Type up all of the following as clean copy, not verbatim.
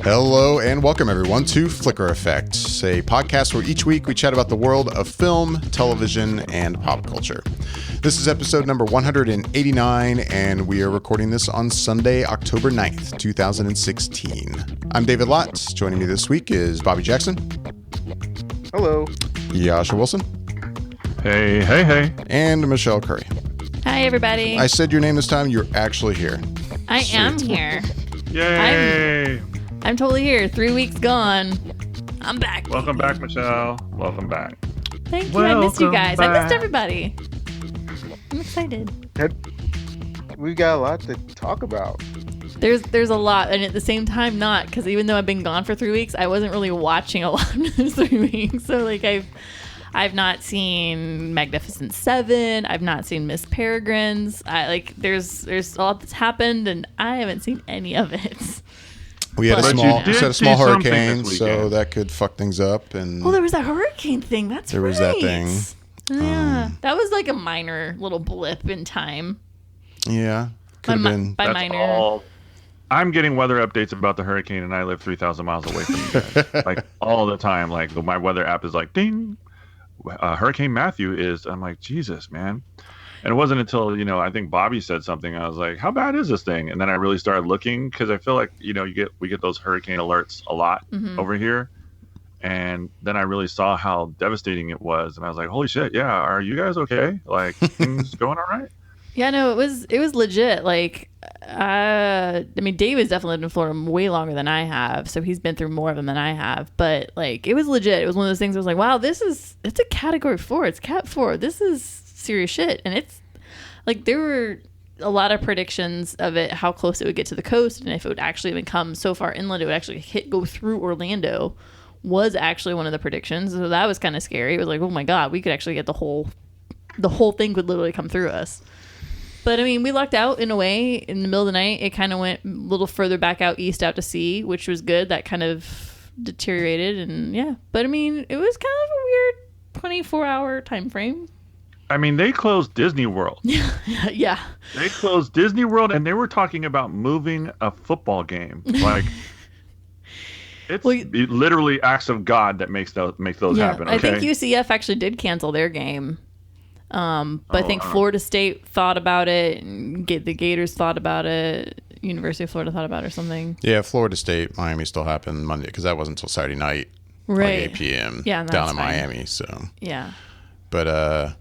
Hello and welcome everyone to Flicker Effect, a podcast where each week we chat about the world of film, television, and pop culture. This is episode number 189, and we are recording this on Sunday, October 9th, 2016. I'm David Lott. Joining me this week is Bobby Jackson. Hello. Jascha Wilson. Hey, hey, hey. And Michelle Curry. Hi, everybody. I said your name this time. You're actually here. I am here. Yay! I'm totally here. 3 weeks gone. I'm back. Welcome back, Michelle. Welcome back. Thank you. I missed you guys. Welcome I missed back. everybody. I'm excited. We've got a lot to talk about. There's a lot, and at the same time, not, because even though I've been gone for 3 weeks, I wasn't really watching a lot in those 3 weeks. So like I've not seen Magnificent Seven. I've not seen Miss Peregrine's. There's a lot that's happened, and I haven't seen any of it. We had But a small see something hurricane, this so weekend. that could fuck things up. And Oh, there was that hurricane thing. That's There right. was that thing. Yeah, that was like a minor little blip in time. yeah, could have been. By That's minor. all. I'm getting weather updates about the hurricane, and I live 3,000 miles away from you guys. Like, all the time. Like, my weather app is like, ding, Hurricane Matthew is. I'm like, Jesus, man. And it wasn't until, I think Bobby said something. I was like, how bad is this thing? And then I really started looking, because I feel like, we get those hurricane alerts a lot over here. And then I really saw how devastating it was. And I was like, holy shit, yeah, are you guys okay? Like, things going all right? Yeah, no, it was legit. Like, David's definitely lived in Florida way longer than I have, so he's been through more of them than I have. But like, it was legit. It was one of those things. I was like, wow, it's a Category 4. It's Cat 4. This is serious shit. And it's like, there were a lot of predictions of it, how close it would get to the coast, and if it would actually even come so far inland, it would actually go through Orlando. Was actually one of the predictions. So that was kind of scary. It was like, oh my god, we could actually get the whole thing could literally come through us. But I mean, we lucked out in a way. In the middle of the night, it kind of went a little further back out east, out to sea, which was good. That kind of deteriorated, and yeah. But I mean, it was kind of a weird 24-hour time frame. I mean, they closed Disney World. Yeah. They closed Disney World, and they were talking about moving a football game. Like, it's literally acts of God that make those happen. Okay? I think UCF actually did cancel their game. But I think Florida State thought about it, and the Gators thought about it, University of Florida thought about it or something. Yeah, Florida State, Miami still happened Monday, because that wasn't until Saturday night, Right. like 8 p.m. Yeah, down that's in fine. Miami. So, Yeah. but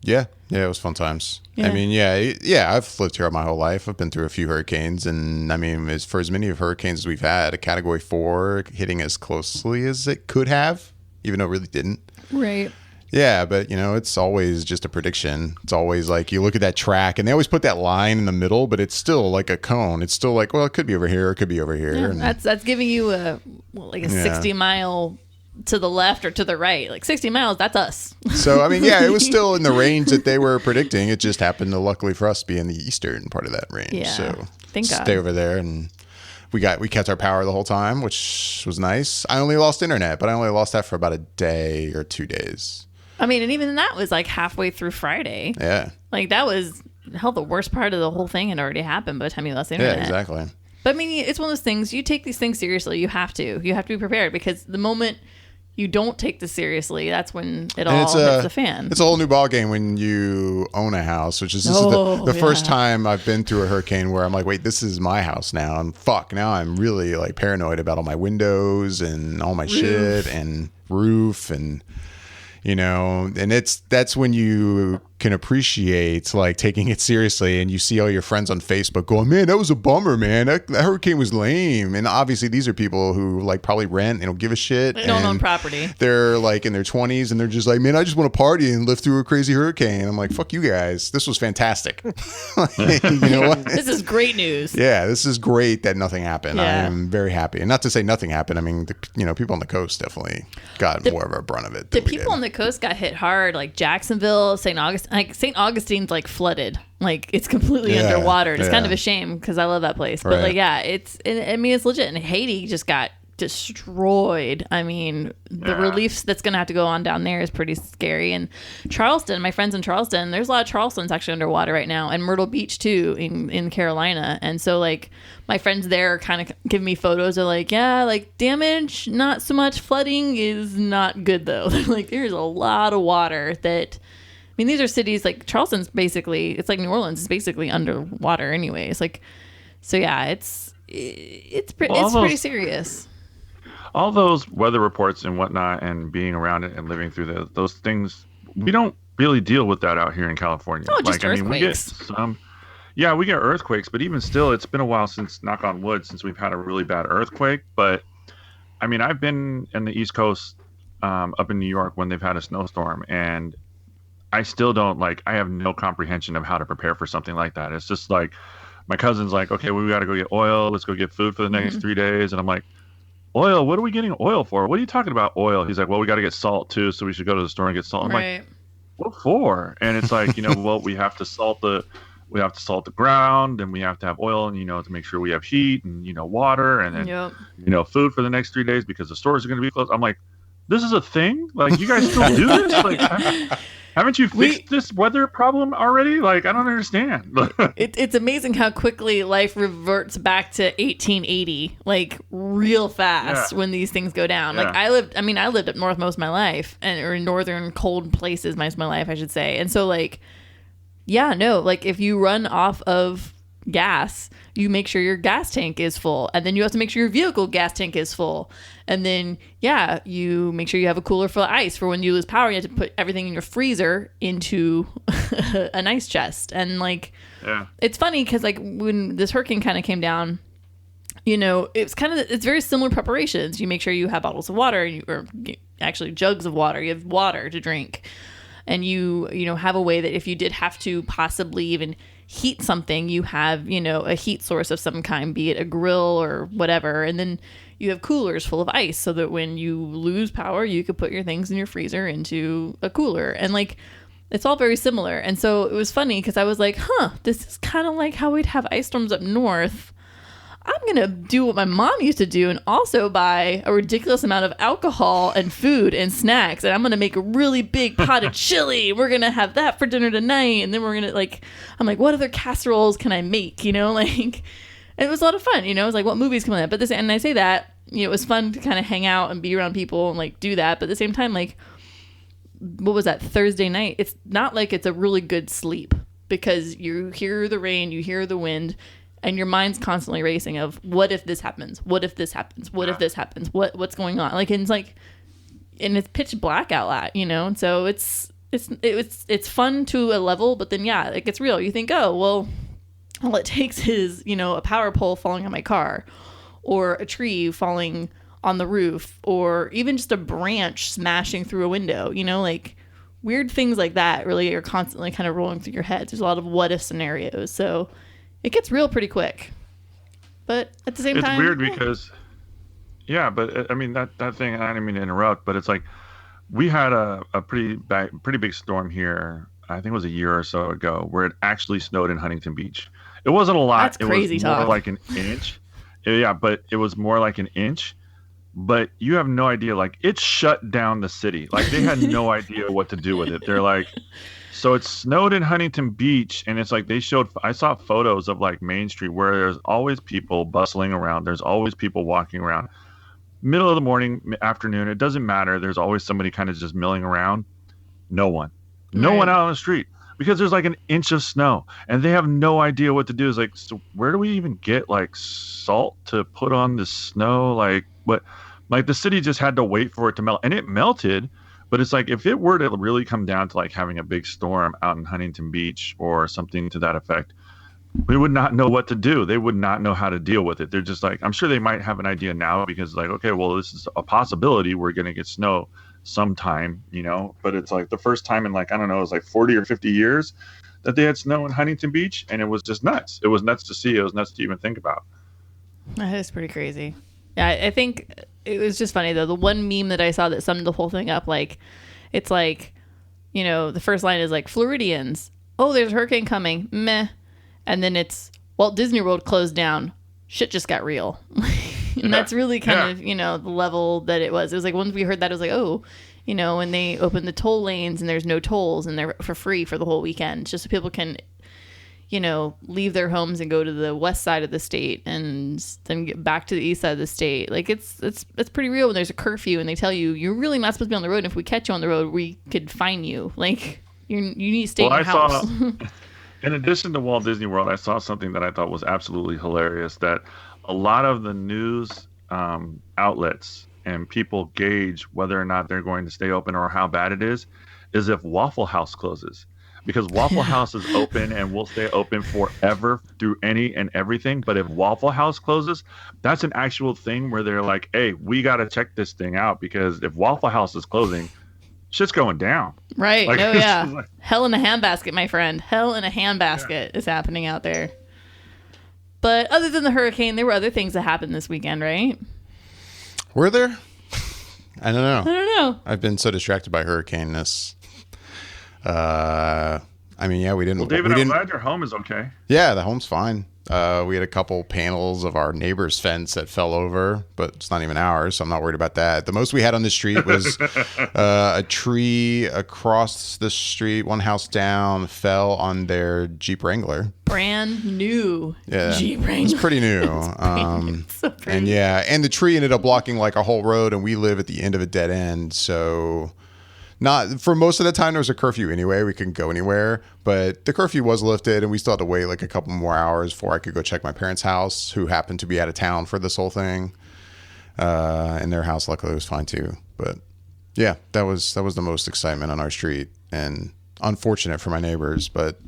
yeah, it was fun times. Yeah. I mean, yeah, I've lived here my whole life. I've been through a few hurricanes, and I mean, for as many of hurricanes as we've had, a Category 4 hitting as closely as it could have, even though it really didn't. Right. Yeah, but it's always just a prediction. It's always like you look at that track, and they always put that line in the middle, but it's still like a cone. It's still like, well, it could be over here, it could be over here. Yeah, and that's giving you a 60-mile to the left or to the right. Like 60 miles, that's us. So I mean, yeah, it was still in the range that they were predicting. It just happened to, luckily for us, be in the eastern part of that range. Yeah, so thank God. stay over there, and we kept our power the whole time, which was nice. I only lost internet, but I only lost that for about a day or 2 days. I mean, and even that was like halfway through Friday. Yeah. Like that was the worst part of the whole thing had already happened by the time you lost the internet. Yeah, exactly. But I mean, it's one of those things, you take these things seriously. You have to be prepared, because the moment you don't take this seriously, that's when it all hits the fan. It's a whole new ballgame when you own a house, which is the first time I've been through a hurricane where I'm like, wait, this is my house now. And now I'm really like paranoid about all my windows and all my shit and roof and and that's when you can appreciate like taking it seriously, and you see all your friends on Facebook going, man, that was a bummer, man. That hurricane was lame. And obviously these are people who like probably rent and don't give a shit. They don't own property. They're like in their 20s, and they're just like, man, I just want to party and live through a crazy hurricane. I'm like, fuck you guys. This was fantastic. You know what? This is great news. Yeah, this is great that nothing happened. Yeah. I am very happy. And not to say nothing happened. I mean, people on the coast definitely got more of a brunt of it. The people on the coast got hit hard, like Jacksonville, St. Augustine. Like St. Augustine's like flooded, like it's completely underwater. It's kind of a shame, because I love that place. But like, yeah, it's legit. And Haiti just got destroyed. I mean, the relief that's going to have to go on down there is pretty scary. And Charleston, my friends in Charleston, there's a lot of Charleston's actually underwater right now, and Myrtle Beach too in Carolina. And so like my friends there kind of give me photos of like, yeah, like damage, not so much. Flooding is not good though. They're like, there's a lot of water that, I mean, these are cities like Charleston's basically, it's like New Orleans is basically underwater anyways. Like, so yeah, it's pretty serious. All those weather reports and whatnot, and being around it and living through those things, we don't really deal with that out here in California. Oh, just earthquakes. We get some. Yeah, we get earthquakes, but even still, it's been a while since, knock on wood, since we've had a really bad earthquake. But I mean, I've been in the East Coast, up in New York when they've had a snowstorm, and I still don't I have no comprehension of how to prepare for something like that. It's just like my cousin's like, okay, we got to go get oil. Let's go get food for the next 3 days. And I'm like, oil? What are we getting oil for? What are you talking about oil? He's like, well, we got to get salt too, so we should go to the store and get salt. I'm like, what for? And it's like, well, we have to salt the ground, and we have to have oil, and to make sure we have heat and water, and then food for the next 3 days because the stores are going to be closed. I'm like, this is a thing? Like, you guys still do this? Like, haven't you fixed this weather problem already? Like, I don't understand. It's amazing how quickly life reverts back to 1880, like real fast when these things go down. Yeah. Like I lived up north most of my life, or in northern cold places most of my life, I should say. And so like, like if you run off of gas, you make sure your gas tank is full, and then you have to make sure your vehicle gas tank is full, and then you make sure you have a cooler full of ice for when you lose power. You have to put everything in your freezer into an ice chest. And like it's funny because like when this hurricane kind of came down, it's very similar preparations. You make sure you have bottles of water, or actually jugs of water. You have water to drink, and you have a way that if you did have to possibly even heat something, you have a heat source of some kind, be it a grill or whatever, and then you have coolers full of ice so that when you lose power, you could put your things in your freezer into a cooler. And like it's all very similar. And so it was funny because I was like, this is kind of like how we'd have ice storms up north. I'm going to do what my mom used to do and also buy a ridiculous amount of alcohol and food and snacks. And I'm going to make a really big pot of chili. We're going to have that for dinner tonight. And then we're going to I'm like, what other casseroles can I make? Like, it was a lot of fun. It was like, what movies come on that? And I say that, it was fun to kind of hang out and be around people and like do that. But at the same time, like, what was that, Thursday night? It's not like it's a really good sleep because you hear the rain, you hear the wind, and your mind's constantly racing of what if this happens? What if this happens? What if this happens? What's going on? Like, and it's like, and it's pitch black out loud, and so it's fun to a level, but then it gets real. You think, oh, well, all it takes is, a power pole falling on my car, or a tree falling on the roof, or even just a branch smashing through a window, like weird things like that really are constantly kind of rolling through your head. There's a lot of what if scenarios. So it gets real pretty quick, but at the same time, it's weird because, but I mean that thing. I didn't mean to interrupt, but it's like we had a pretty big storm here. I think it was a year or so ago where it actually snowed in Huntington Beach. It wasn't a lot. That's crazy. It was more like an inch. Yeah, but it was more like an inch. But you have no idea. Like, it shut down the city. Like, they had no idea what to do with it. They're like. So it snowed in Huntington Beach, and it's like I saw photos of like Main Street where there's always people bustling around. There's always people walking around. Middle of the morning, afternoon, it doesn't matter. There's always somebody kind of just milling around. No one out on the street because there's like an inch of snow, and they have no idea what to do. It's like, so where do we even get like salt to put on the snow? Like, what? Like the city just had to wait for it to melt, and it melted. But it's like, if it were to really come down to like having a big storm out in Huntington Beach or something to that effect, we would not know what to do. They would not know how to deal with it. They're just like, I'm sure they might have an idea now because like, okay, well, this is a possibility. We're going to get snow sometime, but it's like the first time in like, I don't know, it was like 40 or 50 years that they had snow in Huntington Beach. And it was just nuts. It was nuts to see. It was nuts to even think about. That is pretty crazy. Yeah, I think it was just funny, though. The one meme that I saw that summed the whole thing up, like, it's like, the first line is like, Floridians, oh, there's a hurricane coming, meh. And then it's, Walt Disney World closed down. Shit just got real. And that's really kind of, the level that it was. It was like once we heard that, it was like, oh, when they open the toll lanes and there's no tolls and they're for free for the whole weekend, just so people can, leave their homes and go to the west side of the state and then get back to the east side of the state. Like it's pretty real when there's a curfew and they tell you you're really not supposed to be on the road. And if we catch you on the road, we could fine you. Like you need to stay in your house. In addition to Walt Disney World, I saw something that I thought was absolutely hilarious, that a lot of the news outlets and people gauge whether or not they're going to stay open or how bad it is if Waffle House closes. Because Waffle House is open and will stay open forever through any and everything. But if Waffle House closes, that's an actual thing where they're like, hey, we got to check this thing out, because if Waffle House is closing, shit's going down. Right. Like, oh, yeah. Hell in a handbasket, my friend. Hell in a handbasket is happening out there. But other than the hurricane, there were other things that happened this weekend, right? Were there? I don't know. I've been so distracted by hurricane-ness. We didn't. Well, David, I'm glad your home is okay. Yeah, the home's fine. We had a couple panels of our neighbor's fence that fell over, but it's not even ours, so I'm not worried about that. The most we had on the street was a tree across the street, one house down, fell on their Jeep Wrangler. Brand new Jeep Wrangler. It's pretty new. So pretty. And the tree ended up blocking like a whole road, and we live at the end of a dead end, so... Not for most of the time, there was a curfew anyway. We couldn't go anywhere, but the curfew was lifted, and we still had to wait like a couple more hours before I could go check my parents' house, who happened to be out of town for this whole thing. And their house, luckily, was fine too. But yeah, that was the most excitement on our street, and unfortunate for my neighbors, but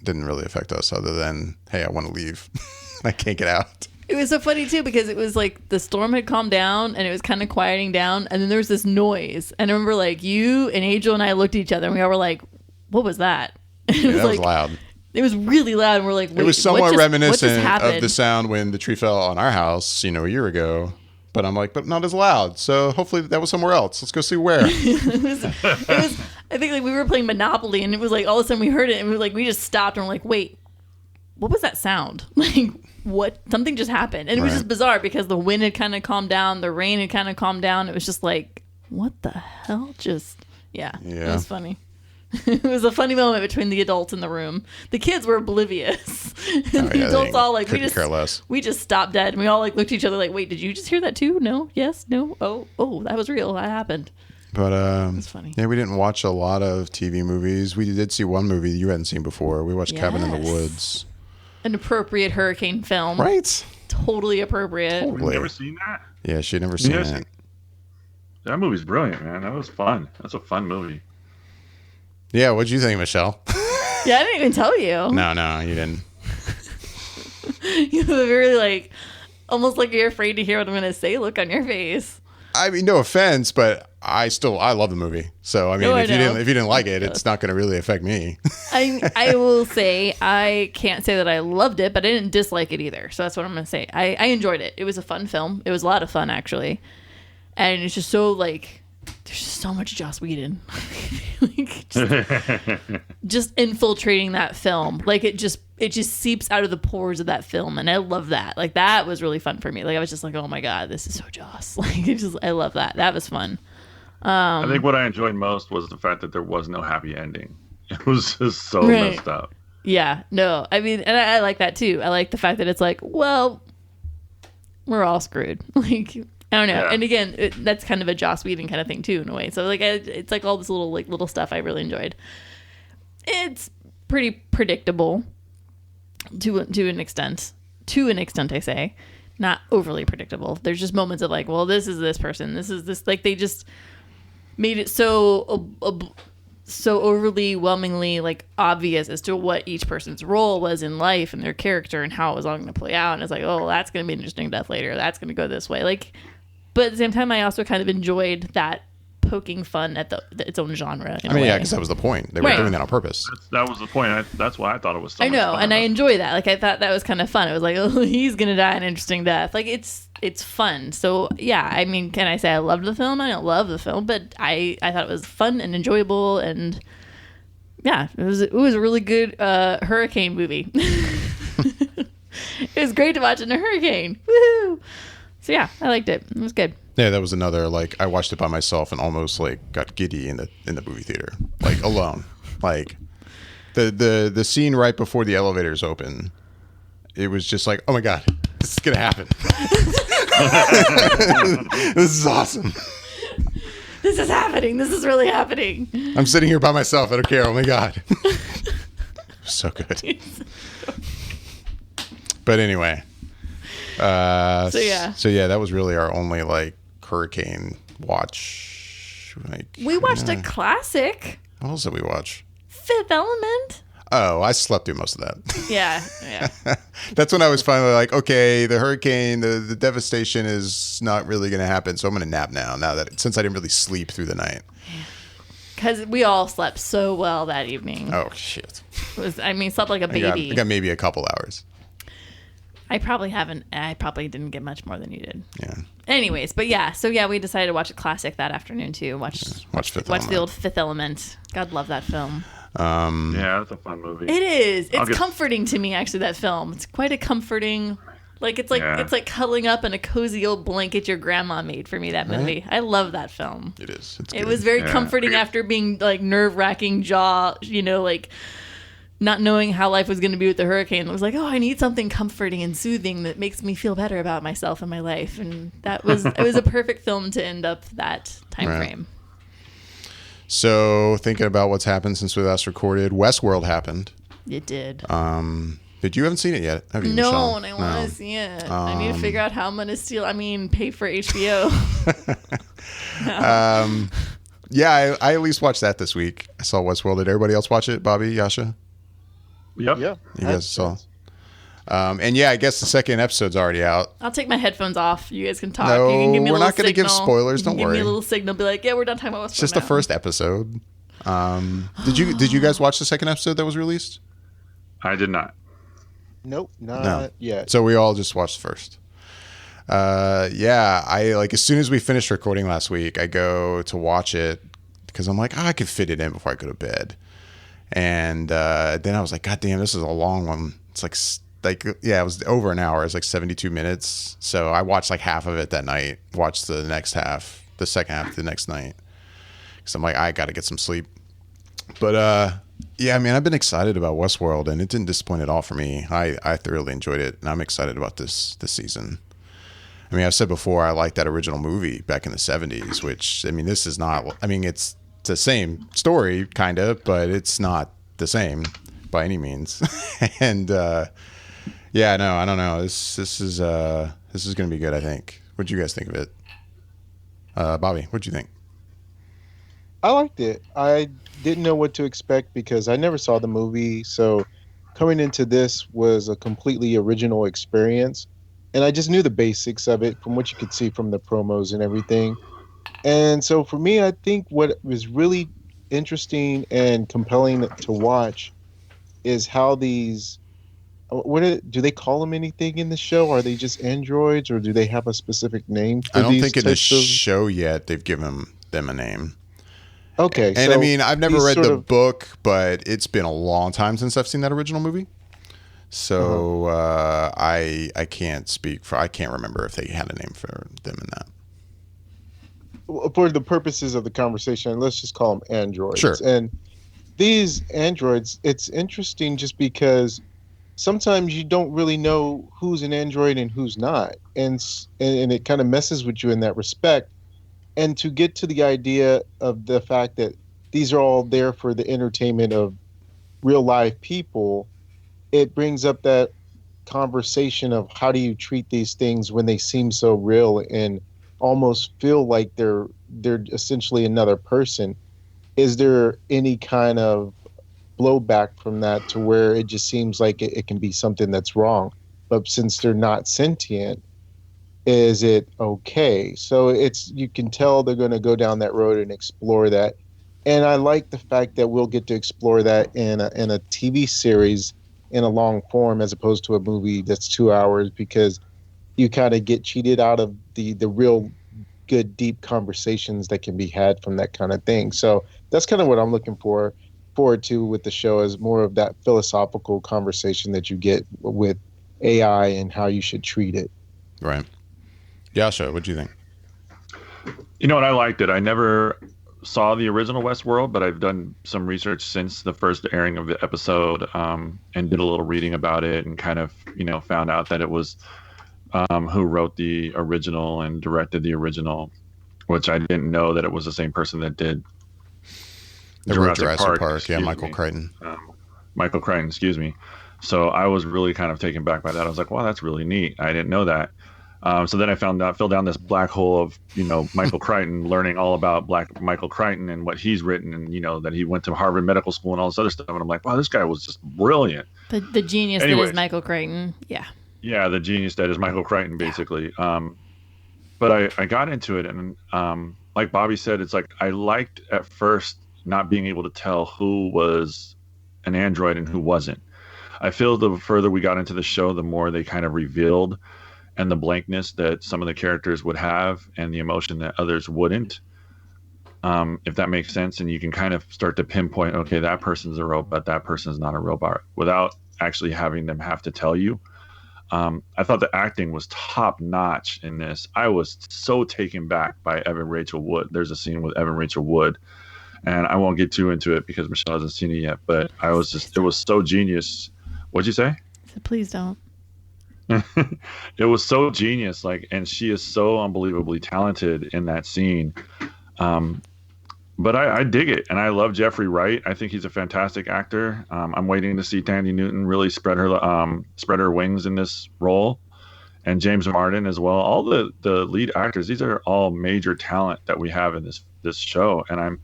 didn't really affect us other than, hey, I want to leave. I can't get out. It was so funny, too, because it was like the storm had calmed down and it was kind of quieting down. And then there was this noise. And I remember like you and Angel and I looked at each other and we all were like, what was that? That was loud. It was really loud. And we're like, wait, it was somewhat reminiscent of the sound when the tree fell on our house, a year ago. But I'm like, but not as loud. So hopefully that was somewhere else. Let's go see where. it was, I think like we were playing Monopoly and it was like all of a sudden we heard it and we just stopped and we're like, wait, what was that sound? Like, what? Something just happened. And it was just bizarre because the wind had kind of calmed down. The rain had kind of calmed down. It was just like, what the hell? Yeah. It was funny. It was a funny moment between the adults in the room. The kids were oblivious. And the adults all like, we just stopped dead. And we all like looked at each other like, wait, did you just hear that too? No? Yes? No? Oh, that was real. That happened. But it's funny. Yeah, we didn't watch a lot of TV movies. We did see one movie you hadn't seen before. We watched Cabin in the Woods. An appropriate hurricane film. Right? Totally appropriate. Totally. You've never seen that? Yeah, she'd never seen it. That movie's brilliant, man. That was fun. That's a fun movie. Yeah, what'd you think, Michelle? Yeah, I didn't even tell you. No, you didn't. You have a very like, almost like you're afraid to hear what I'm going to say look on your face. I mean, no offense, but I love the movie. So I mean, if you didn't like it, it's not going to really affect me. I will say I can't say that I loved it, but I didn't dislike it either. So that's what I'm going to say. I enjoyed it. It was a fun film. It was a lot of fun actually, and it's just so like there's just so much Joss Whedon, like just infiltrating that film. Like it just seeps out of the pores of that film, and I love that. Like that was really fun for me. Like I was just like, oh my god, this is so Joss. Like I love that. That was fun. I think what I enjoyed most was the fact that there was no happy ending. It was just so messed up. Yeah, no, I mean, and I like that too. I like the fact that it's like, well, we're all screwed. Like I don't know. Yeah. And again, that's kind of a Joss Whedon kind of thing too, in a way. So like, it's like all this little stuff I really enjoyed. It's pretty predictable to an extent. To an extent, I say, not overly predictable. There's just moments of like, well, this is this person. This is this. Like they just made it so overly whelmingly like obvious as to what each person's role was in life and their character and how it was all going to play out. And it's like, oh, that's going to be an interesting death later. That's going to go this way. Like, but at the same time, I also kind of enjoyed that poking fun at its own genre. I mean, yeah, because that was the point. They were doing that on purpose. That was the point. That's why I thought it was so I know, much fun. And I enjoy that. Like, I thought that was kind of fun. It was like, oh, he's going to die an interesting death. Like, it's fun. So, yeah, I mean, can I say I loved the film? I don't love the film, but I thought it was fun and enjoyable, and it was a really good hurricane movie. It was great to watch in a hurricane. Woohoo! So yeah, I liked it. It was good. Yeah, that was another, like, I watched it by myself and almost, like, got giddy in the movie theater, like, alone. Like, the scene right before the elevators open, it was just like, oh my God, this is gonna happen. This is awesome. This is happening. This is really happening. I'm sitting here by myself. I don't care. Oh my God. So good. But anyway. So yeah, that was really our only, like, hurricane watch. Like, We watched a classic, what else did we watch? Fifth Element. Oh, I slept through most of that. Yeah. That's when I was finally like, okay, the hurricane, the devastation is not really going to happen. So I'm going to nap now since I didn't really sleep through the night. Because we all slept so well that evening. Oh, shit. Slept like a baby. I got maybe a couple hours. I probably didn't get much more than you did. Yeah. Anyways, but yeah. So yeah, we decided to watch a classic that afternoon too. Watch the old Fifth Element. God, love that film. Yeah, that's a fun movie. It is. It's comforting to me, actually, that film. It's quite a comforting, it's like cuddling up in a cozy old blanket your grandma made for me, that movie. I love that film. It is. It was very comforting after being, like, nerve-wracking not knowing how life was going to be with the hurricane. It was like, oh, I need something comforting and soothing that makes me feel better about myself and my life. And it was a perfect film to end up that time frame. So, thinking about what's happened since we last recorded, Westworld happened. It did. But you haven't seen it yet, have you, No, Michelle? and I want to see it. I need to figure out how I'm going to pay for HBO. Yeah, I at least watched that this week. I saw Westworld. Did everybody else watch it? Bobby, Jascha? Yep. Yeah. You guys saw. And yeah, I guess the second episode's already out. I'll take my headphones off. You guys can talk. No, you can give me we're not going to give spoilers. Don't worry. Give me a little signal. Be like, yeah, we're done talking about Westworld. It's just the first episode. Did you guys watch the second episode that was released? I did not. Nope, not yet. So we all just watched first. Yeah, I as soon as we finished recording last week, I go to watch it because I'm like, I could fit it in before I go to bed. And then I was like, God damn, this is a long one. It's it was over an hour. It's like 72 minutes. So I watched like half of it that night. Watched the second half the next night. Because I'm like, I got to get some sleep. But yeah, I mean, I've been excited about Westworld, and it didn't disappoint at all for me. I thoroughly enjoyed it, and I'm excited about this season. I mean, I've said before, I liked that original movie back in the 70s, which, I mean, this is not, I mean, it's the same story, kind of, but it's not the same by any means. And yeah, no, I don't know. This is going to be good, I think. What'd you guys think of it? Bobby, what'd you think? I liked it. I didn't know what to expect because I never saw the movie. So coming into this was a completely original experience. And I just knew the basics of it from what you could see from the promos and everything. And so for me, I think what was really interesting and compelling to watch is how these, do they call them anything in the show? Are they just androids, or do they have a specific name for I don't these think in the types of... show yet they've given them a name. Okay. And so I mean, I've never read sort the of... book, but it's been a long time since I've seen that original movie. So I can't remember if they had a name for them in that. For the purposes of the conversation, let's just call them androids. Sure. And these androids, it's interesting just because sometimes you don't really know who's an android and who's not. And it kind of messes with you in that respect. And to get to the idea of the fact that these are all there for the entertainment of real life people, it brings up that conversation of how do you treat these things when they seem so real and almost feel like they're essentially another person. Is there any kind of blowback from that to where it just seems like it can be something that's wrong? But since they're not sentient, is it okay? So you can tell they're going to go down that road and explore that. And I like the fact that we'll get to explore that in a TV series in a long form as opposed to a movie that's 2 hours, because you kind of get cheated out of the real good, deep conversations that can be had from that kind of thing. So that's kind of what I'm looking forward to with the show, is more of that philosophical conversation that you get with AI and how you should treat it. Right. Jascha, what do you think? You know what? I liked it. I never saw the original Westworld, but I've done some research since the first airing of the episode, and did a little reading about it, and kind of, found out that it was who wrote the original and directed the original, which I didn't know that it was the same person that did Jurassic Park. Yeah, Michael Crichton. Michael Crichton, excuse me. So I was really kind of taken back by that. I was like, wow, that's really neat. I didn't know that. So then I fell down this black hole of, Michael Crichton, learning all about Michael Crichton and what he's written, and, that he went to Harvard Medical School and all this other stuff. And I'm like, wow, this guy was just brilliant. The genius that is Michael Crichton. Yeah. Yeah, the genius that is Michael Crichton, basically. But I got into it, and like Bobby said, it's like I liked at first not being able to tell who was an android and who wasn't. I feel the further we got into the show, the more they kind of revealed, and the blankness that some of the characters would have and the emotion that others wouldn't, if that makes sense. And you can kind of start to pinpoint, okay, that person's a robot, that person's not a robot, without actually having them have to tell you. I thought the acting was top notch in this. I was so taken back by Evan Rachel Wood. There's a scene with Evan Rachel Wood, and I won't get too into it because Michelle hasn't seen it yet, but it was so genius. What'd you say? So please don't. It was so genius, and she is so unbelievably talented in that scene. But I dig it, and I love Jeffrey Wright. I think he's a fantastic actor. I'm waiting to see Thandie Newton really spread her wings in this role, and James Martin as well. All the lead actors, these are all major talent that we have in this show, and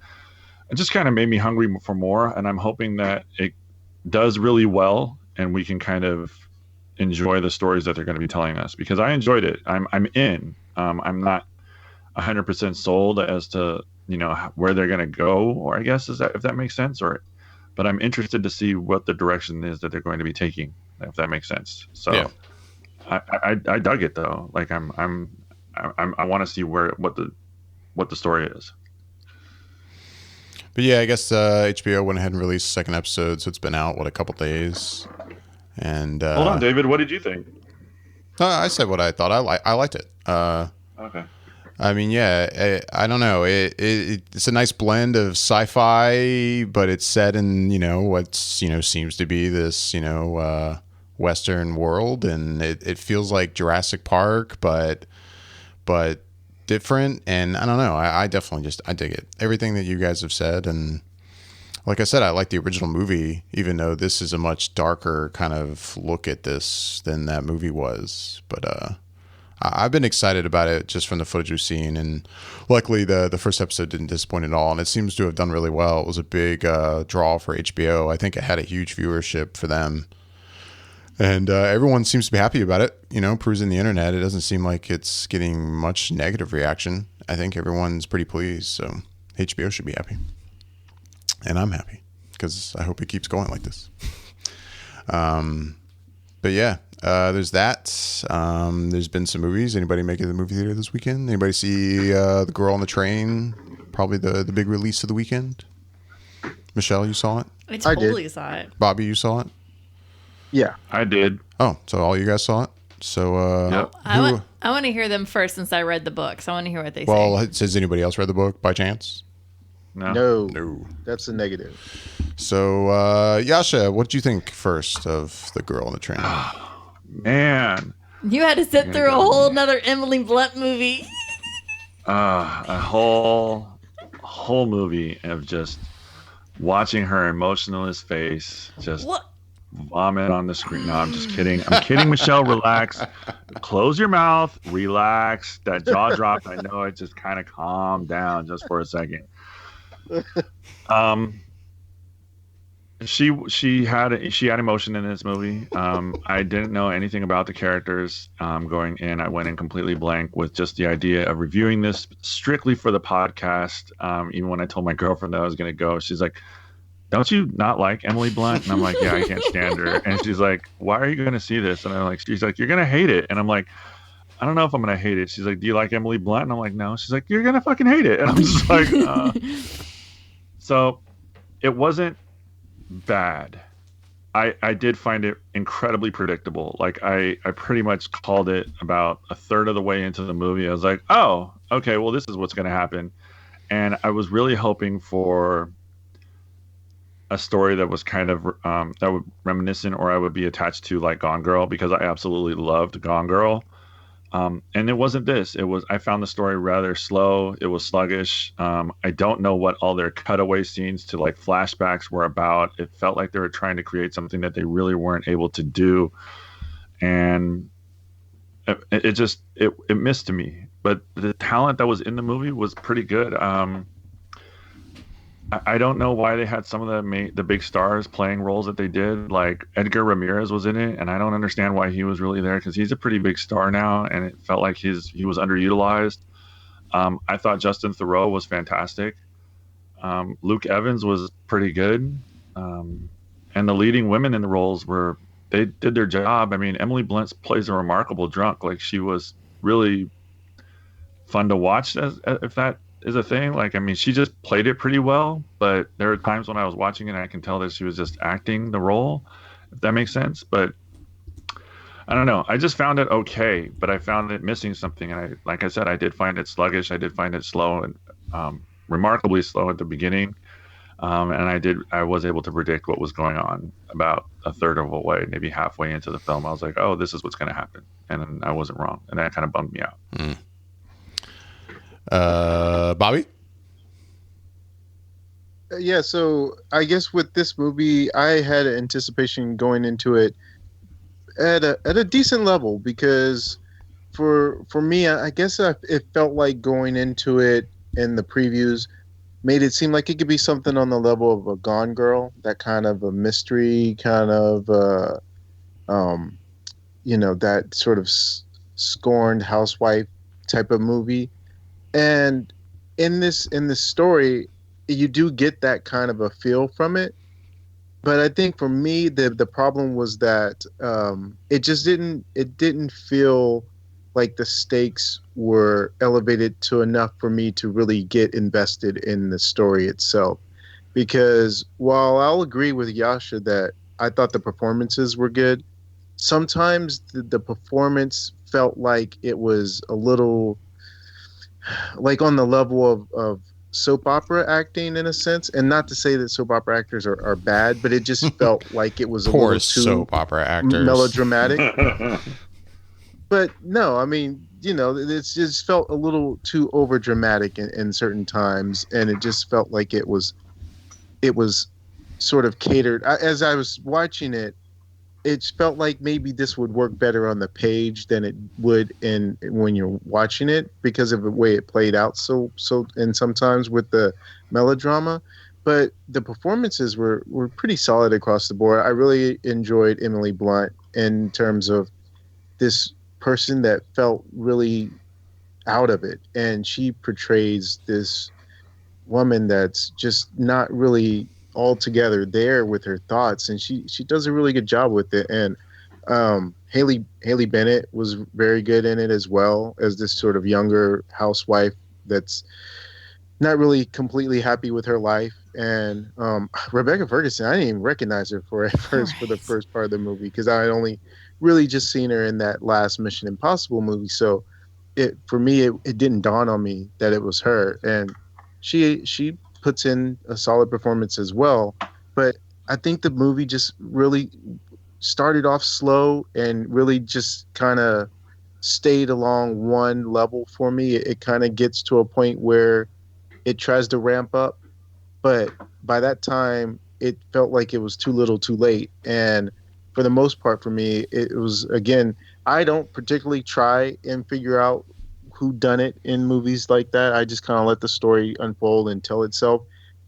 it just kind of made me hungry for more. And I'm hoping that it does really well, and we can kind of enjoy the stories that they're going to be telling us, because I enjoyed it. I'm in. I'm not 100% sold as to where they're going to go, or I guess if that makes sense, but I'm interested to see what the direction is that they're going to be taking, if that makes sense. So yeah. I dug it though. I want to see what the story is. But yeah, I guess HBO went ahead and released the second episode, so it's been out a couple days. And hold on, David, what did you think? I said what I thought. I liked it. Okay. I mean, yeah, I don't know. It's a nice blend of sci-fi, but it's set in what seems to be this Western world, and it feels like Jurassic Park, but different. And I don't know. I definitely I dig it. Everything that you guys have said, and like I said, I like the original movie, even though this is a much darker kind of look at this than that movie was. But I've been excited about it just from the footage we've seen, and luckily the first episode didn't disappoint at all, and it seems to have done really well. It was a big draw for HBO. I think it had a huge viewership for them, and everyone seems to be happy about it. Perusing the internet, it doesn't seem like it's getting much negative reaction. I think everyone's pretty pleased, so HBO should be happy. And I'm happy because I hope it keeps going like this. But yeah, there's that. There's been some movies. Anybody make it to the movie theater this weekend? Anybody see The Girl on the Train? Probably the big release of the weekend. Michelle, you saw it? I totally saw it. Bobby, you saw it? Yeah, I did. Oh, so all you guys saw it? So yep. I want to hear them first since I read the book. So I want to hear what they say. Well, has anybody else read the book by chance? No. That's a negative. So, Jascha, what did you think first of The Girl on the Train? Man. You had to sit through a whole nother Emily Blunt movie. A whole movie of just watching her emotionless face just vomit on the screen. No, I'm just kidding. I'm kidding, Michelle. Relax. Close your mouth. Relax. That jaw drop, I know it just kind of calmed down just for a second. She had emotion in this movie. I didn't know anything about the characters going in. I went in completely blank with just the idea of reviewing this strictly for the podcast. Even when I told my girlfriend that I was going to go, she's like, "Don't you not like Emily Blunt?" And I'm like, "Yeah, I can't stand her." And she's like, "Why are you going to see this?" And I'm like, "She's like, you're going to hate it." And I'm like, "I don't know if I'm going to hate it." She's like, "Do you like Emily Blunt?" And I'm like, "No." She's like, "You're going to fucking hate it." And I'm just like, So it wasn't bad. I did find it incredibly predictable. Like I pretty much called it about a third of the way into the movie. I was like, oh, okay, well, this is what's going to happen. And I was really hoping for a story that was kind of that would reminiscent, or I would be attached to, like Gone Girl, because I absolutely loved Gone Girl. And it wasn't this. It was, I found the story rather slow. It was sluggish. I don't know what all their cutaway scenes to like flashbacks were about. It felt like they were trying to create something that they really weren't able to do. And it just, it missed to me. But the talent that was in the movie was pretty good. I don't know why they had some of the big stars playing roles that they did. Like Edgar Ramirez was in it, and I don't understand why he was really there, because he's a pretty big star now, and it felt like he was underutilized. I thought Justin Theroux was fantastic. Luke Evans was pretty good, and the leading women in the roles they did their job. I mean, Emily Blunt plays a remarkable drunk. Like, she was really fun to watch, if that is a thing. Like, I mean, she just played it pretty well, but there were times when I was watching it and I can tell that she was just acting the role, if that makes sense. But I don't know. I just found it okay, but I found it missing something. And like I said, I did find it sluggish. I did find it slow, and remarkably slow at the beginning. And I was able to predict what was going on about a third of a way, maybe halfway into the film. I was like, oh, this is what's going to happen. And I wasn't wrong. And that kind of bummed me out. Mm. Bobby? Yeah, so I guess with this movie, I had an anticipation going into it at a decent level, because for me, I guess it felt like going into it in the previews made it seem like it could be something on the level of a Gone Girl, that kind of a mystery, kind of that sort of scorned housewife type of movie. And in this story, you do get that kind of a feel from it. But I think for me, the problem was that it just didn't feel like the stakes were elevated to enough for me to really get invested in the story itself. Because while I'll agree with Jascha that I thought the performances were good, sometimes the performance felt like it was a little like on the level of soap opera acting, in a sense. And not to say that soap opera actors are bad, but it just felt like it was a Poor little too soap opera actors. Melodramatic. But no, I mean, it just felt a little too over dramatic in certain times, and it just felt like it was sort of catered. As I was watching it, it felt like maybe this would work better on the page than it would when you're watching it, because of the way it played out. So and sometimes with the melodrama, but the performances were pretty solid across the board. I really enjoyed Emily Blunt in terms of this person that felt really out of it, and she portrays this woman that's just not really altogether there with her thoughts, and she does a really good job with it. And Haley Bennett was very good in it, as well as this sort of younger housewife that's not really completely happy with her life. And Rebecca Ferguson, I didn't even recognize her for the first part of the movie, because I had only really just seen her in that last Mission Impossible movie. So it didn't dawn on me that it was her, and she puts in a solid performance as well. But I think the movie just really started off slow and really just kind of stayed along one level for me. It kind of gets to a point where it tries to ramp up, but by that time it felt like it was too little too late. And for the most part for me, it was, again, I don't particularly try and figure out who done it in movies like that. I just kind of let the story unfold and tell itself.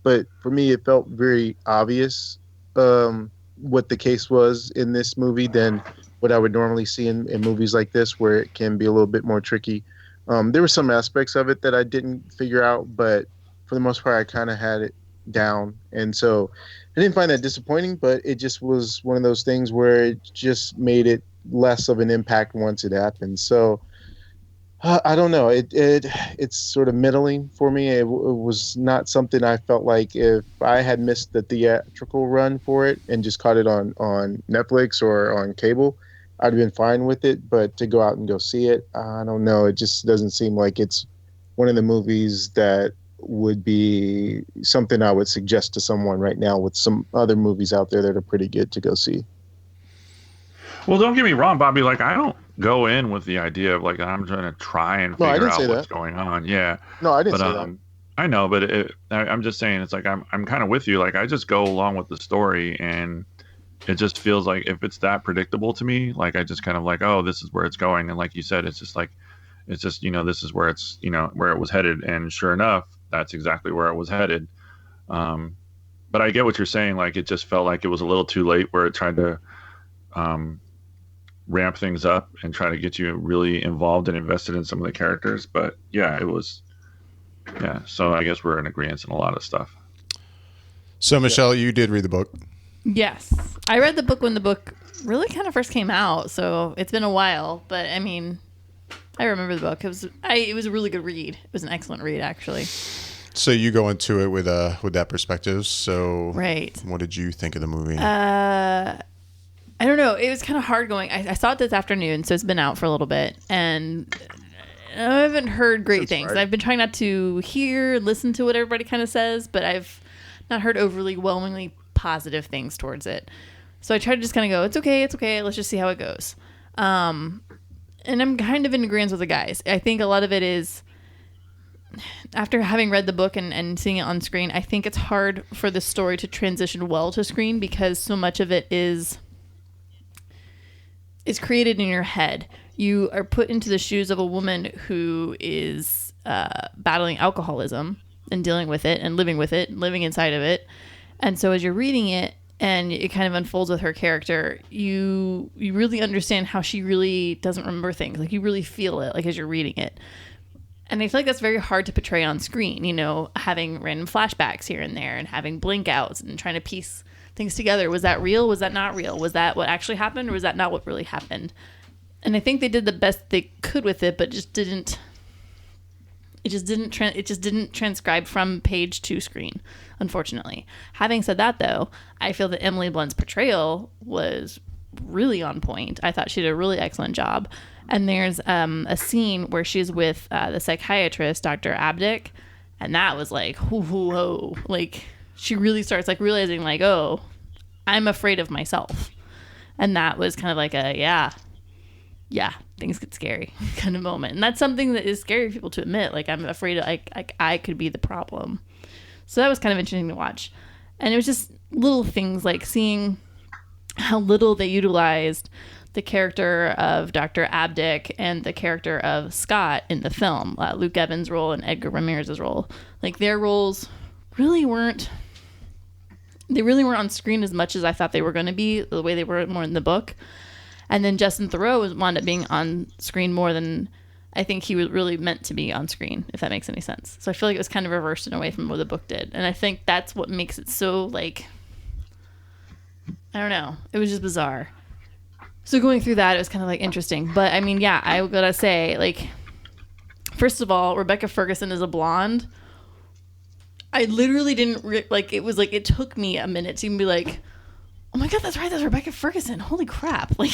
But for me, it felt very obvious what the case was in this movie than what I would normally see in movies like this, where it can be a little bit more tricky. There were some aspects of it that I didn't figure out, but for the most part, I kind of had it down. And so I didn't find that disappointing, but it just was one of those things where it just made it less of an impact once it happened. So I don't know. It's sort of middling for me. It was not something I felt like if I had missed the theatrical run for it and just caught it on Netflix or on cable, I'd have been fine with it. But to go out and go see it, I don't know. It just doesn't seem like it's one of the movies that would be something I would suggest to someone right now, with some other movies out there that are pretty good to go see. Well, don't get me wrong, Bobby. Like, I don't go in with the idea of like I'm trying to try and figure out what's going on. Yeah. No, I didn't say that. I know, but I'm just saying, it's like I'm kind of with you. Like, I just go along with the story, and it just feels like if it's that predictable to me, like I just kind of like, oh, this is where it's going, and like you said, it's just this is where it's where it was headed, and sure enough, that's exactly where it was headed. But I get what you're saying. Like, it just felt like it was a little too late, where it tried to ramp things up and try to get you really involved and invested in some of the characters. But yeah, it was. Yeah, so I guess we're in agreement on a lot of stuff. So Michelle, you did read the book. Yes, I read the book when the book really kind of first came out, so it's been a while. But I mean, I remember the book. It was a really good read. It was an excellent read, actually. So you go into it with that perspective. So right, what did you think of the movie? I don't know. It was kind of hard going. I saw it this afternoon, so it's been out for a little bit, and I haven't heard great things. I've been trying not to listen to what everybody kind of says, but I've not heard overwhelmingly positive things towards it. So I tried to just kind of go, it's okay. Let's just see how it goes. And I'm kind of in agreement with the guys. I think a lot of it is, after having read the book and seeing it on screen, I think it's hard for the story to transition well to screen, because so much of it is created in your head. You are put into the shoes of a woman who is battling alcoholism and dealing with it and living with it, living inside of it. And so as you're reading it and it kind of unfolds with her character, you really understand how she really doesn't remember things. Like, you really feel it, like, as you're reading it. And I feel like that's very hard to portray on screen, having random flashbacks here and there and having blink outs and trying to piece things together. Was that real? Was that not real? Was that what actually happened, or was that not what really happened? And I think they did the best they could with it, but it just didn't transcribe from page to screen, unfortunately. Having said that, though, I feel that Emily Blunt's portrayal was really on point. I thought she did a really excellent job. And there's a scene where she's with the psychiatrist, Dr. Abdick, and that was like, whoa. Like, she really starts like realizing like, oh, I'm afraid of myself. And that was kind of like a, yeah, things get scary kind of moment. And that's something that is scary for people to admit. Like, I'm afraid I could be the problem. So that was kind of interesting to watch. And it was just little things like seeing how little they utilized the character of Dr. Abdick and the character of Scott in the film, Luke Evans' role and Edgar Ramirez's role. Like, their roles really weren't on screen as much as I thought they were going to be, the way they were more in the book. And then Justin Theroux wound up being on screen more than I think he was really meant to be on screen, if that makes any sense. So I feel like it was kind of reversed in a way from what the book did. And I think that's what makes it so, like, I don't know. It was just bizarre. So going through that, it was kind of like interesting. But I mean, yeah, I gotta say, like, first of all, Rebecca Ferguson is a blonde. I literally didn't it was like, it took me a minute to even be like, oh my God, that's right, that's Rebecca Ferguson. Holy crap. Like,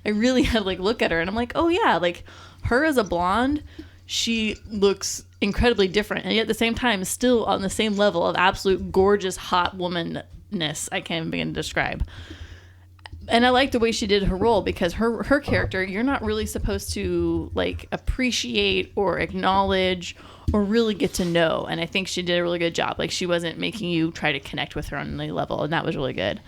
I really had to like look at her and I'm like, oh yeah, like, her as a blonde, she looks incredibly different. And yet at the same time, still on the same level of absolute gorgeous, hot womanness I can't even begin to describe. And I like the way she did her role, because her character, you're not really supposed to like appreciate or acknowledge or really get to know. And I think she did a really good job. Like, she wasn't making you try to connect with her on any level, and that was really good.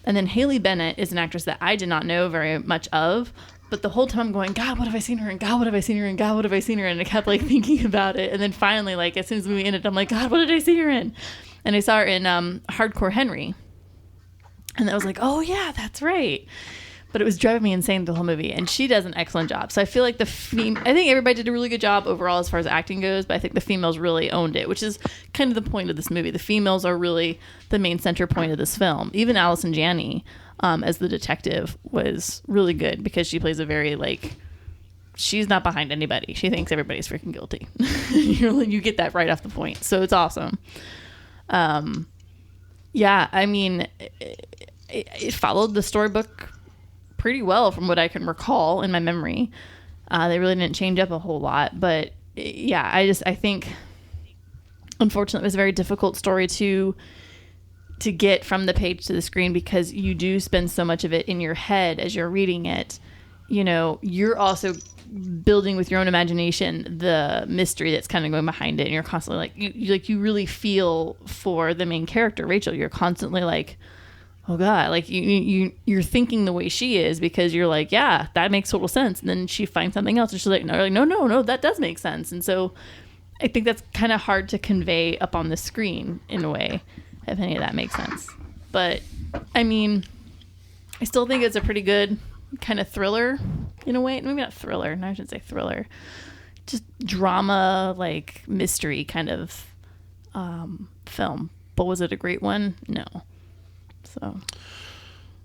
And then Haley Bennett is an actress that I did not know very much of, but the whole time I'm going, God, what have I seen her in? God, what have I seen her in? God, what have I seen her in? And I kept like thinking about it. And then finally, like, as soon as the movie ended, I'm like, God, what did I see her in? And I saw her in Hardcore Henry. And I was like, oh yeah, that's right. But it was driving me insane the whole movie. And she does an excellent job. So I feel like I think everybody did a really good job overall as far as acting goes, but I think the females really owned it, which is kind of the point of this movie. The females are really the main center point of this film. Even Allison Janney, as the detective, was really good, because she plays a very like she's not behind anybody. She thinks everybody's freaking guilty. You get that right off the point. So it's awesome. Yeah, I mean, it followed the storybook pretty well from what I can recall in my memory. They really didn't change up a whole lot, but yeah, I think unfortunately it was a very difficult story to get from the page to the screen, because you do spend so much of it in your head as you're reading it. You know, you're also building with your own imagination the mystery that's kind of going behind it, and you're constantly like you really feel for the main character, Rachel. You're constantly like, oh god, like you're thinking the way she is, because you're like, yeah, that makes total sense, and then she finds something else and she's like, no, that does make sense. And so I think that's kind of hard to convey up on the screen in a way, if any of that makes sense. But I mean, I still think it's a pretty good kind of thriller in a way. Maybe not thriller, no, I shouldn't say thriller, just drama, like mystery kind of film. But was it a great one? No. So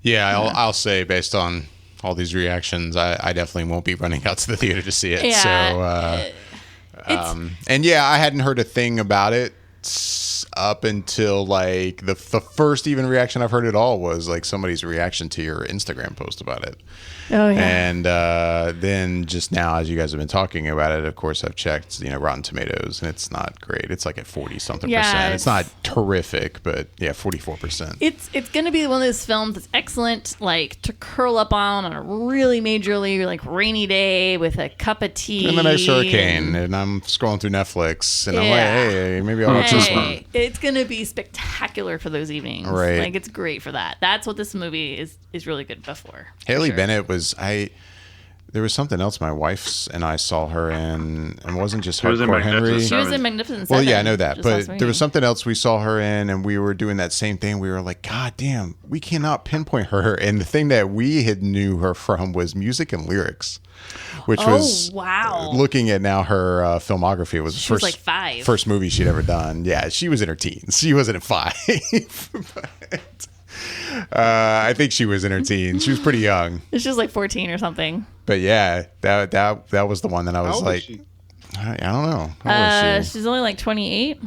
yeah, I'll say, based on all these reactions, I definitely won't be running out to the theater to see it. Yeah, so and yeah, I hadn't heard a thing about it up until like the first even reaction I've heard at all was like somebody's reaction to your Instagram post about it. Oh yeah. And then just now, as you guys have been talking about it, of course I've checked, Rotten Tomatoes, and it's not great. It's like at 40-something percent. It's not terrific, but yeah, 44%. It's gonna be one of those films that's excellent, like to curl up on a really majorly like rainy day with a cup of tea and a nice hurricane, and I'm scrolling through Netflix, and I'm like, hey, maybe I'll watch this one. It's gonna be spectacular for those evenings. Right. Like it's great for that. That's what this movie is really good for. Haley Bennett was there was something else my wife and I saw her in, and it wasn't just Hardcore Henry. She was in Magnificent Well, Seven. yeah, I know that, but there was something else we saw her in, and we were doing that same thing. We were like, God damn, we cannot pinpoint her. And the thing that we had knew her from was music and lyrics, which was wow. Looking at now her filmography, was she was like 5. First movie she'd ever done. Yeah, she was in her teens. She wasn't at 5. But I think she was in her teens. She was pretty young. She was like 14 or something. But yeah, that was the one that I was like, I don't know. How old is she? She's only like 28.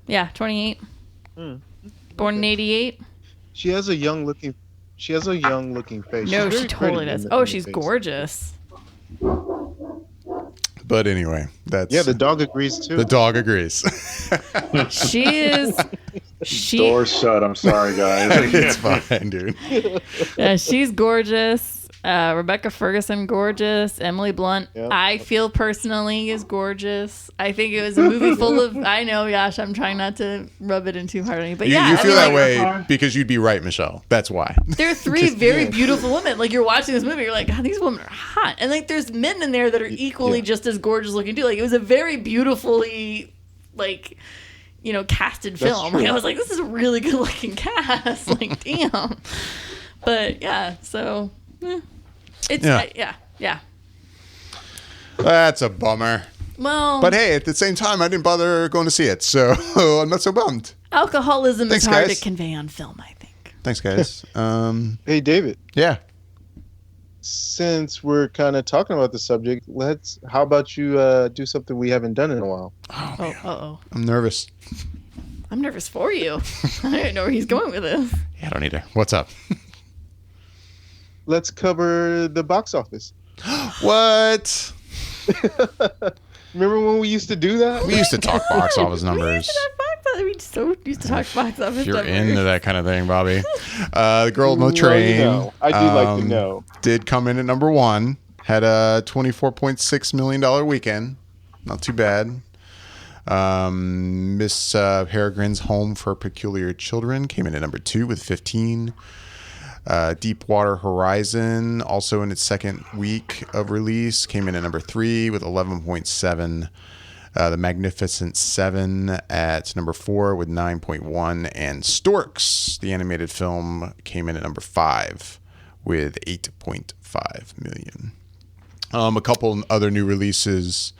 Yeah, 28. Born in 88. She has a young looking face. No, she totally does. Oh, she's gorgeous. But anyway, that's... Yeah, the dog agrees too. The dog agrees. She is... Door shut. I'm sorry, guys. It's fine, dude. She's gorgeous. Rebecca Ferguson, gorgeous. Emily Blunt, yep. I feel personally is gorgeous. I think it was a movie full of... I know, Yash, I'm trying not to rub it in too hard on you. But yeah, you feel that way because you'd be right, Michelle. That's why. There are 3 very beautiful women. Like, you're watching this movie, you're like, God, these women are hot. And like, there's men in there that are equally just as gorgeous looking too. Like, it was a very beautifully, like... casted film. Like, I was like, this is a really good looking cast. Like, damn. But yeah, so it's yeah. That's a bummer. Well, but hey, at the same time, I didn't bother going to see it, so I'm not so bummed. Alcoholism is hard to convey on film, I think. Thanks, guys. Hey, David. Yeah. Since we're kind of talking about the subject, how about you do something we haven't done in a while? Oh. I'm nervous. I'm nervous for you. I don't know where he's going with this. Yeah, I don't either. What's up? Let's cover the box office. What? Remember when we used to do that? We used to talk box office numbers. We so used to talk box office. If you're into that kind of thing, Bobby. The Girl on the Train. I do like to know. Did come in at number 1. Had a $24.6 million weekend. Not too bad. Miss Peregrine's Home for Peculiar Children came in at number 2 with 15. Deepwater Horizon, also in its second week of release, came in at number 3 with 11.7. The Magnificent Seven at number 4 with 9.1, and Storks, the animated film, came in at number 5 with 8.5 million. A couple other new releases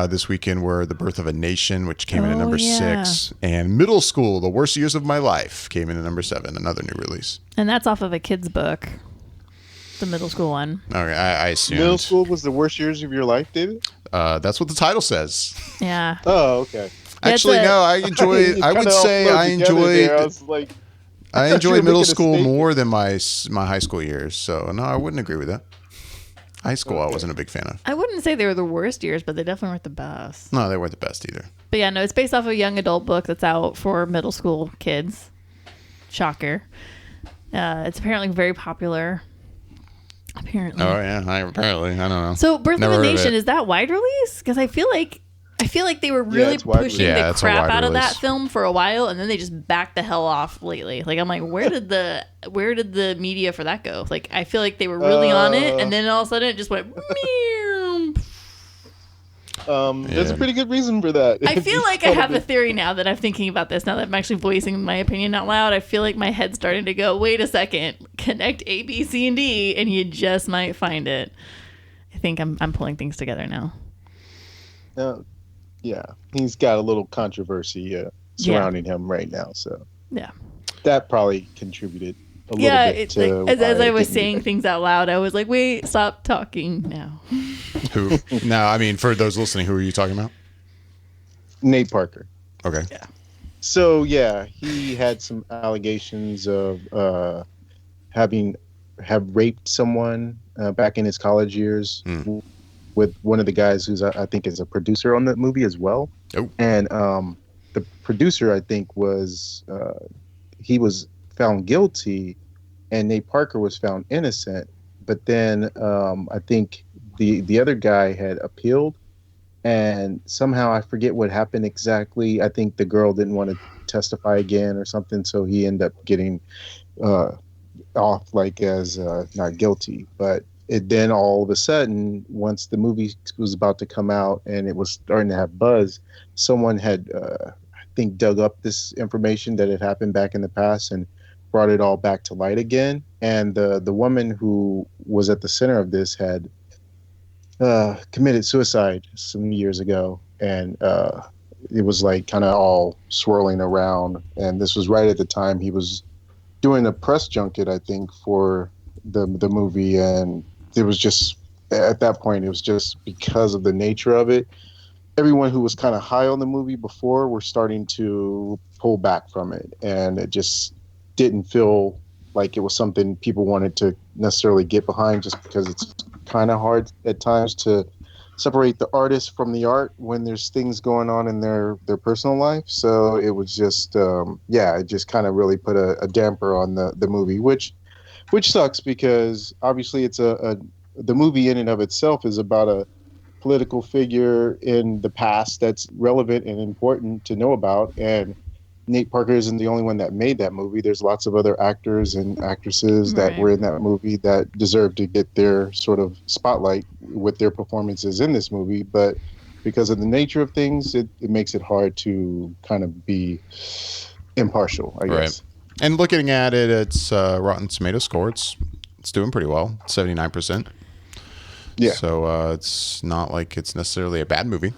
this weekend were The Birth of a Nation, which came in at number 6, and Middle School, The Worst Years of My Life, came in at number 7, another new release. And that's off of a kid's book. The middle school one. Okay, I assumed. Middle school was the worst years of your life, David? That's what the title says. Yeah. Oh, okay. Actually, no. I enjoy. I would say I enjoyed. I was like, I thought you were enjoyed middle making a school statement. more than my high school years. So no, I wouldn't agree with that. High school, I wasn't a big fan of. I wouldn't say they were the worst years, but they definitely weren't the best. No, they weren't the best either. But yeah, no, it's based off a young adult book that's out for middle school kids. Shocker. It's apparently very popular. Apparently. Oh yeah, apparently I don't know. So Birth Never of a heard of Nation, it. is that wide release? Because I feel like they were really it's wide pushing release. Yeah, the it's a crap wide out of that release. film for a while, and then they just backed the hell off lately. Like I'm like, where did the media for that go? Like I feel like they were really on it, and then all of a sudden it just went. Meow. There's a pretty good reason for that. I feel like I have a theory now that I'm thinking about this. Now that I'm actually voicing my opinion out loud, I feel like my head's starting to go, wait a second, connect A, B, C, and D, and you just might find it. I think I'm pulling things together now. Yeah, he's got a little controversy surrounding him right now, so Yeah. that probably contributed a little Yeah, bit it's to like, as why I it was didn't saying get- things out loud, I was like, wait, stop talking now. Who? No, I mean for those listening, who are you talking about? Nate Parker. Okay. So yeah, he had some allegations of have raped someone back in his college years with one of the guys who's I think is a producer on that movie as well. Oh. And the producer I think was he was found guilty, and Nate Parker was found innocent. But then I think the other guy had appealed. And somehow I forget what happened exactly. I think the girl didn't want to testify again or something, so he ended up getting off like as not guilty. But then all of a sudden, once the movie was about to come out and it was starting to have buzz, someone had I think dug up this information that had happened back in the past and brought it all back to light again. And the woman who was at the center of this had committed suicide some years ago, and it was like kind of all swirling around. And this was right at the time he was doing a press junket, I think, for the movie, and it was just at that point it was just because of the nature of it. Everyone who was kind of high on the movie before were starting to pull back from it, and it just didn't feel like it was something people wanted to necessarily get behind, just because it's kind of hard at times to separate the artist from the art when there's things going on in their personal life. So it was just it just kind of really put a damper on the movie, which sucks, because obviously it's the movie in and of itself is about a political figure in the past that's relevant and important to know about. And Nate Parker isn't the only one that made that movie. There's lots of other actors and actresses that were in that movie that deserve to get their sort of spotlight with their performances in this movie. But because of the nature of things, it makes it hard to kind of be impartial, I guess. Right. And looking at it, it's Rotten Tomato score. It's doing pretty well, 79%. Yeah. So it's not like it's necessarily a bad movie.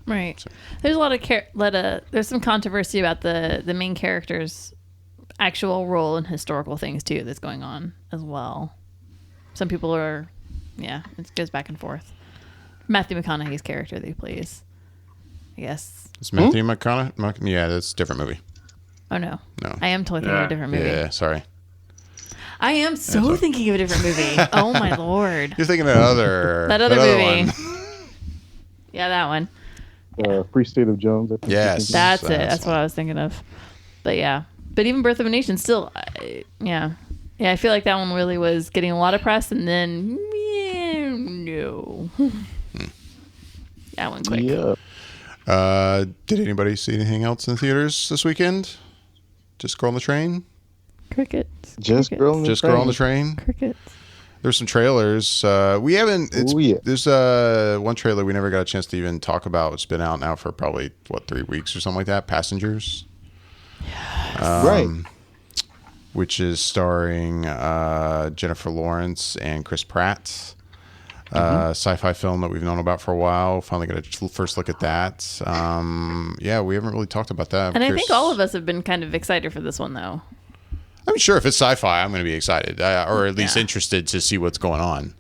Right. There's a lot of there's some controversy about the main character's actual role in historical things too that's going on as well. Some people are, it goes back and forth. Matthew McConaughey's character that he plays, I guess. It's Matthew McConaughey. Yeah, that's a different movie. Oh no. No. I am totally thinking of a different movie. Yeah, sorry. I am so thinking of a different movie. Oh my lord. You're thinking of that other movie. one. Yeah, that one. Free State of Jones. I think Yes. That's it. That's what I was thinking of. But yeah. But even Birth of a Nation still, yeah. Yeah, I feel like that one really was getting a lot of press, and then, no. That one quick. Yeah. Did anybody see anything else in theaters this weekend? Just Girl on the Train? Crickets. Just Crickets. Girl on the Just Train. Girl on the Train? Crickets. There's some trailers. We haven't. Oh, yeah. There's one trailer we never got a chance to even talk about. It's been out now for probably 3 weeks or something like that. Passengers. Right. Which is starring Jennifer Lawrence and Chris Pratt. Sci-fi film that we've known about for a while. Finally got a first look at that. We haven't really talked about that. And I think all of us have been kind of excited for this one, though. I'm sure if it's sci-fi, I'm going to be excited, or at least interested to see what's going on.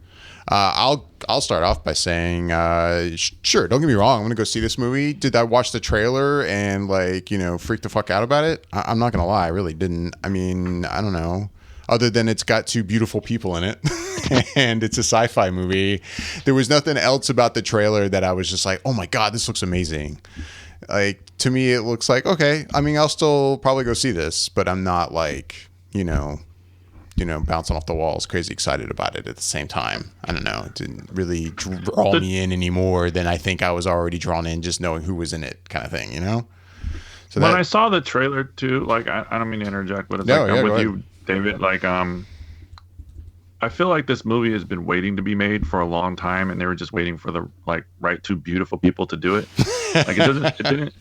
I'll start off by saying, sure, don't get me wrong, I'm going to go see this movie. Did I watch the trailer and freak the fuck out about it? I'm not going to lie, I really didn't. I mean, I don't know. Other than it's got two beautiful people in it and it's a sci-fi movie. There was nothing else about the trailer that I was just like, oh my God, this looks amazing. Like, to me, it looks like, okay, I mean, I'll still probably go see this, but I'm not bouncing off the walls, crazy excited about it at the same time. I don't know. It didn't really draw me in any more than I think I was already drawn in just knowing who was in it kind of thing, So when I saw the trailer too, I don't mean to interject, but it's I'm with you, David. I feel like this movie has been waiting to be made for a long time, and they were just waiting for the right two beautiful people to do it. It didn't.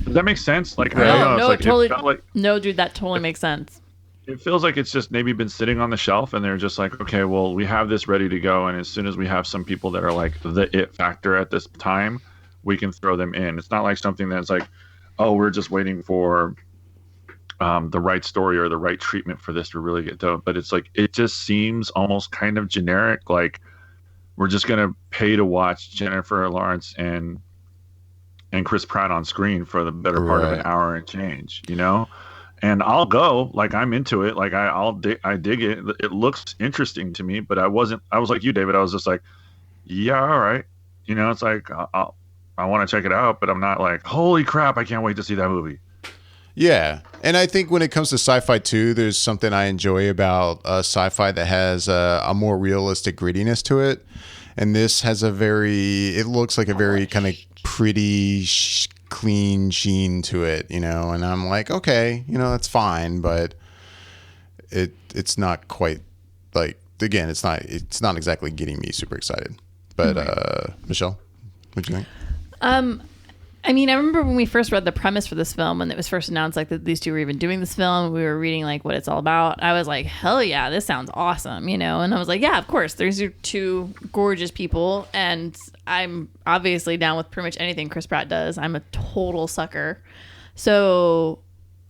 Does that make sense? I don't know. No, it totally. No, dude, that totally makes sense. It feels like it's just maybe been sitting on the shelf, and they're just like, okay, well, we have this ready to go, and as soon as we have some people that are like the it factor at this time, we can throw them in. It's not like something that's like, oh, we're just waiting for the right story or the right treatment for this to really get done. But it's like, it just seems almost kind of generic. Like, we're just going to pay to watch Jennifer Lawrence and Chris Pratt on screen for the better part of an hour and change, and I'll go, I'm into it. I dig it. It looks interesting to me, but I was like you, David. I was just like, yeah, all right. It's like, I want to check it out, but I'm not like, holy crap, I can't wait to see that movie. Yeah. And I think when it comes to sci-fi too, there's something I enjoy about sci-fi that has a more realistic grittiness to it. And this has it looks like a very kind of pretty, clean sheen to it, and I'm like, okay, that's fine, but it's not quite again, it's not exactly getting me super excited. But Michelle, what do you think? I mean, I remember when we first read the premise for this film, when it was first announced, that these two were even doing this film, we were reading what it's all about. I was like, hell yeah, this sounds awesome, and I was like, yeah, of course, there's your two gorgeous people, and I'm obviously down with pretty much anything Chris Pratt does. I'm a total sucker. So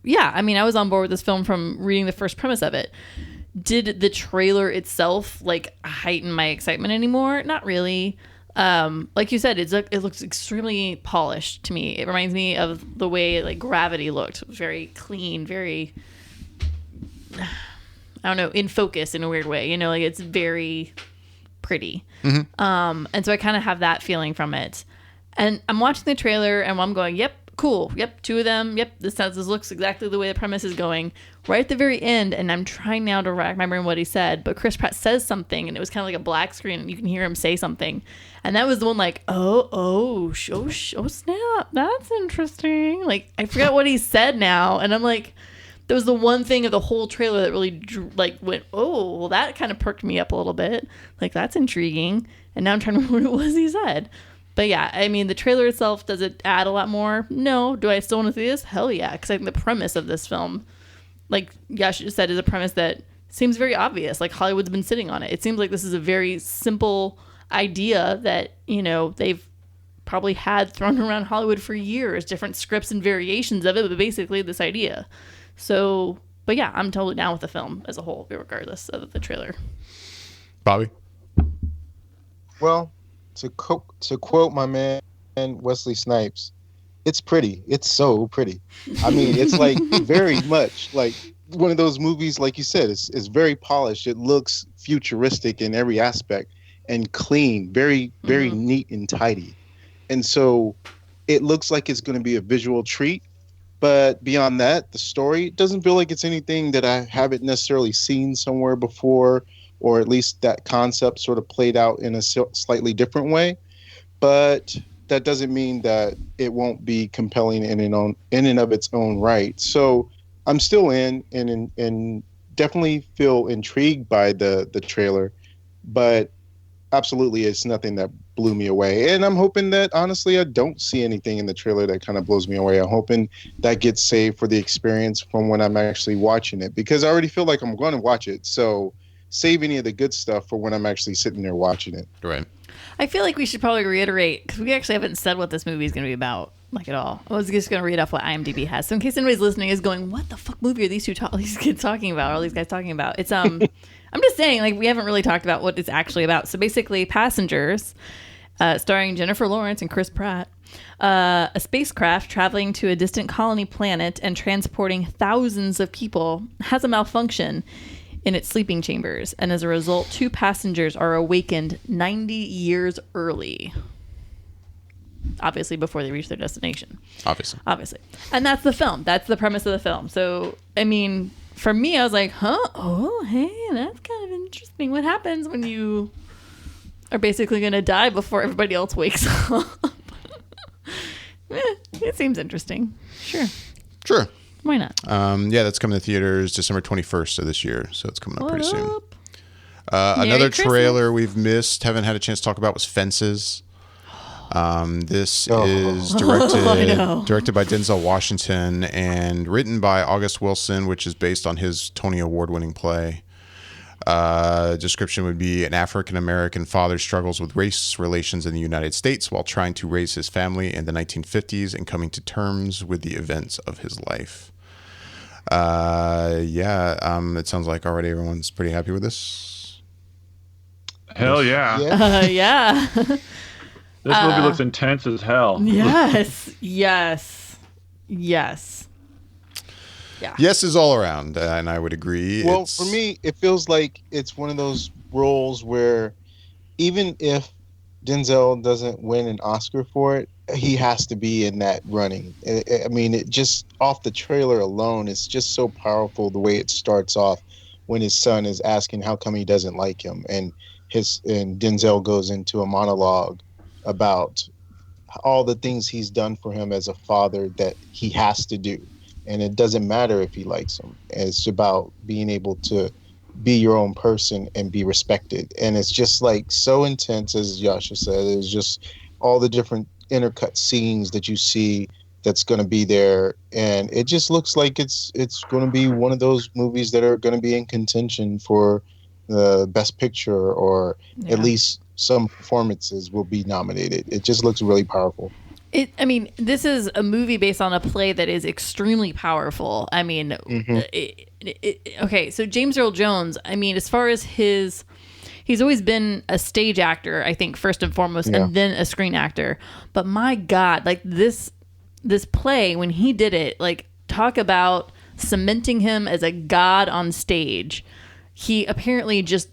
yeah, I mean, I was on board with this film from reading the first premise of it. Did the trailer itself heighten my excitement anymore? Not really. Like you said, it looks extremely polished to me. It reminds me of the way Gravity looked. Very clean, very, I don't know, in focus in a weird way. It's very pretty. Mm-hmm. And so I kind of have that feeling from it. And I'm watching the trailer and I'm going, yep, cool. Yep, two of them. Yep, this looks exactly the way the premise is going. Right at the very end, and I'm trying now to rack my brain what he said, but Chris Pratt says something, and it was kind of like a black screen, and you can hear him say something. And that was the one oh snap, that's interesting. I forgot what he said now, and I'm like, there was the one thing of the whole trailer that really went, oh, well, that kind of perked me up a little bit. That's intriguing. And now I'm trying to remember what it was he said. But yeah, I mean, the trailer itself, does it add a lot more? No. Do I still want to see this? Hell yeah. Because I think the premise of this film, Yash just said, is a premise that seems very obvious. Hollywood's been sitting on it. It seems like this is a very simple idea that, they've probably had thrown around Hollywood for years, different scripts and variations of it, but basically this idea. So, but yeah, I'm totally down with the film as a whole, regardless of the trailer. Bobby? Well, to quote my man Wesley Snipes, it's pretty. It's so pretty. I mean, it's very much one of those movies, like you said, it's very polished. It looks futuristic in every aspect and clean, very, very neat and tidy. And so it looks like it's going to be a visual treat. But beyond that, the story doesn't feel like it's anything that I haven't necessarily seen somewhere before, or at least that concept sort of played out in a slightly different way. But that doesn't mean that it won't be compelling in and of its own right. So I'm still in and definitely feel intrigued by the trailer, but absolutely it's nothing that blew me away. And I'm hoping that, honestly, I don't see anything in the trailer that kind of blows me away. I'm hoping that gets saved for the experience from when I'm actually watching it, because I already feel like I'm going to watch it. So save any of the good stuff for when I'm actually sitting there watching it. Right. I feel like we should probably reiterate, because we actually haven't said what this movie is going to be about. like at all. I was just going to read off what IMDb has. So in case anybody's listening is going, what the fuck movie are these these kids talking about? Or all these guys talking about? It's I'm just saying, like, we haven't really talked about what it's actually about. So basically, Passengers, starring Jennifer Lawrence and Chris Pratt. A spacecraft traveling to a distant colony planet and transporting thousands of people has a malfunction in its sleeping chambers, and as a result, 2 passengers are awakened 90 years early. Obviously, before they reach their destination. Obviously. And that's the film. That's the premise of the film. So, I mean, for me, I was like, oh, hey, that's kind of interesting. What happens when you are basically going to die before everybody else wakes up? It seems interesting. Sure. Why not? Yeah, that's coming to theaters December 21st of this year, so it's coming up pretty soon. Merry Another Christmas. trailer we've missed, haven't had a chance to talk about, was Fences. This is directed by Denzel Washington and written by August Wilson, which is based on his Tony Award-winning play. Description would be: an African-American father struggles with race relations in the United States while trying to raise his family in the 1950s and coming to terms with the events of his life. It sounds like already everyone's pretty happy with this. Hell yeah. Yeah. This movie looks intense as hell. Yes. Yeah. Yes is all around, and I would agree. Well, for me, it feels like it's one of those roles where even if Denzel doesn't win an Oscar for it, he has to be in that running. I mean, it just off the trailer alone, it's just so powerful the way it starts off when his son is asking how come he doesn't like him, and Denzel goes into a monologue about all the things he's done for him as a father that he has to do. And it doesn't matter if he likes him. It's about being able to be your own person and be respected. And it's just like so intense, as Jascha said. It's just all the different intercut scenes that you see that's going to be there. And it just looks like it's going to be one of those movies that are going to be in contention for the Best Picture, or at least some performances will be nominated. It just looks really powerful. This is a movie based on a play that is extremely powerful. I mean, okay, so James Earl Jones, I mean, as far as he's always been a stage actor, I think, first and foremost, and then a screen actor. But my God, like this play, when he did it, like, talk about cementing him as a god on stage. He apparently just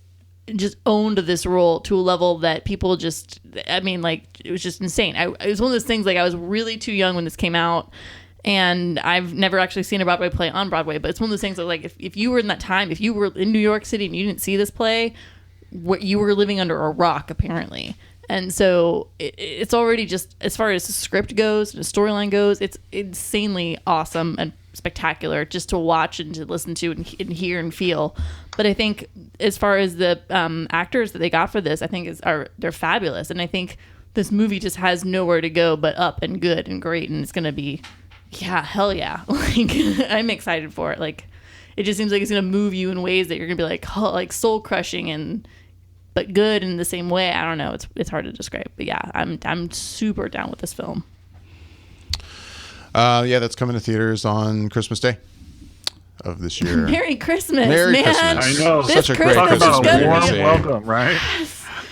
owned this role to a level that people it was just insane. It was one of those things, like, I was really too young when this came out, and I've never actually seen a Broadway play on Broadway, but it's one of those things that, like, if you were in that time, if you were in New York City and you didn't see this play, you were living under a rock, apparently. And so it's already, just as far as the script goes and the storyline goes, it's insanely awesome and spectacular just to watch and to listen to and hear and feel. But I think as far as the actors that they got for this, I think they're fabulous. And I think this movie just has nowhere to go but up and good and great. And it's going to be, hell yeah. Like, I'm excited for it. Like, it just seems like it's going to move you in ways that you're going to be like soul crushing but good in the same way. I don't know. It's hard to describe. But yeah, I'm super down with this film. That's coming to theaters on Christmas Day of this year. Merry Christmas, Merry man. Christmas. I know. Such a great Talk Christmas about a movie. warm welcome, right?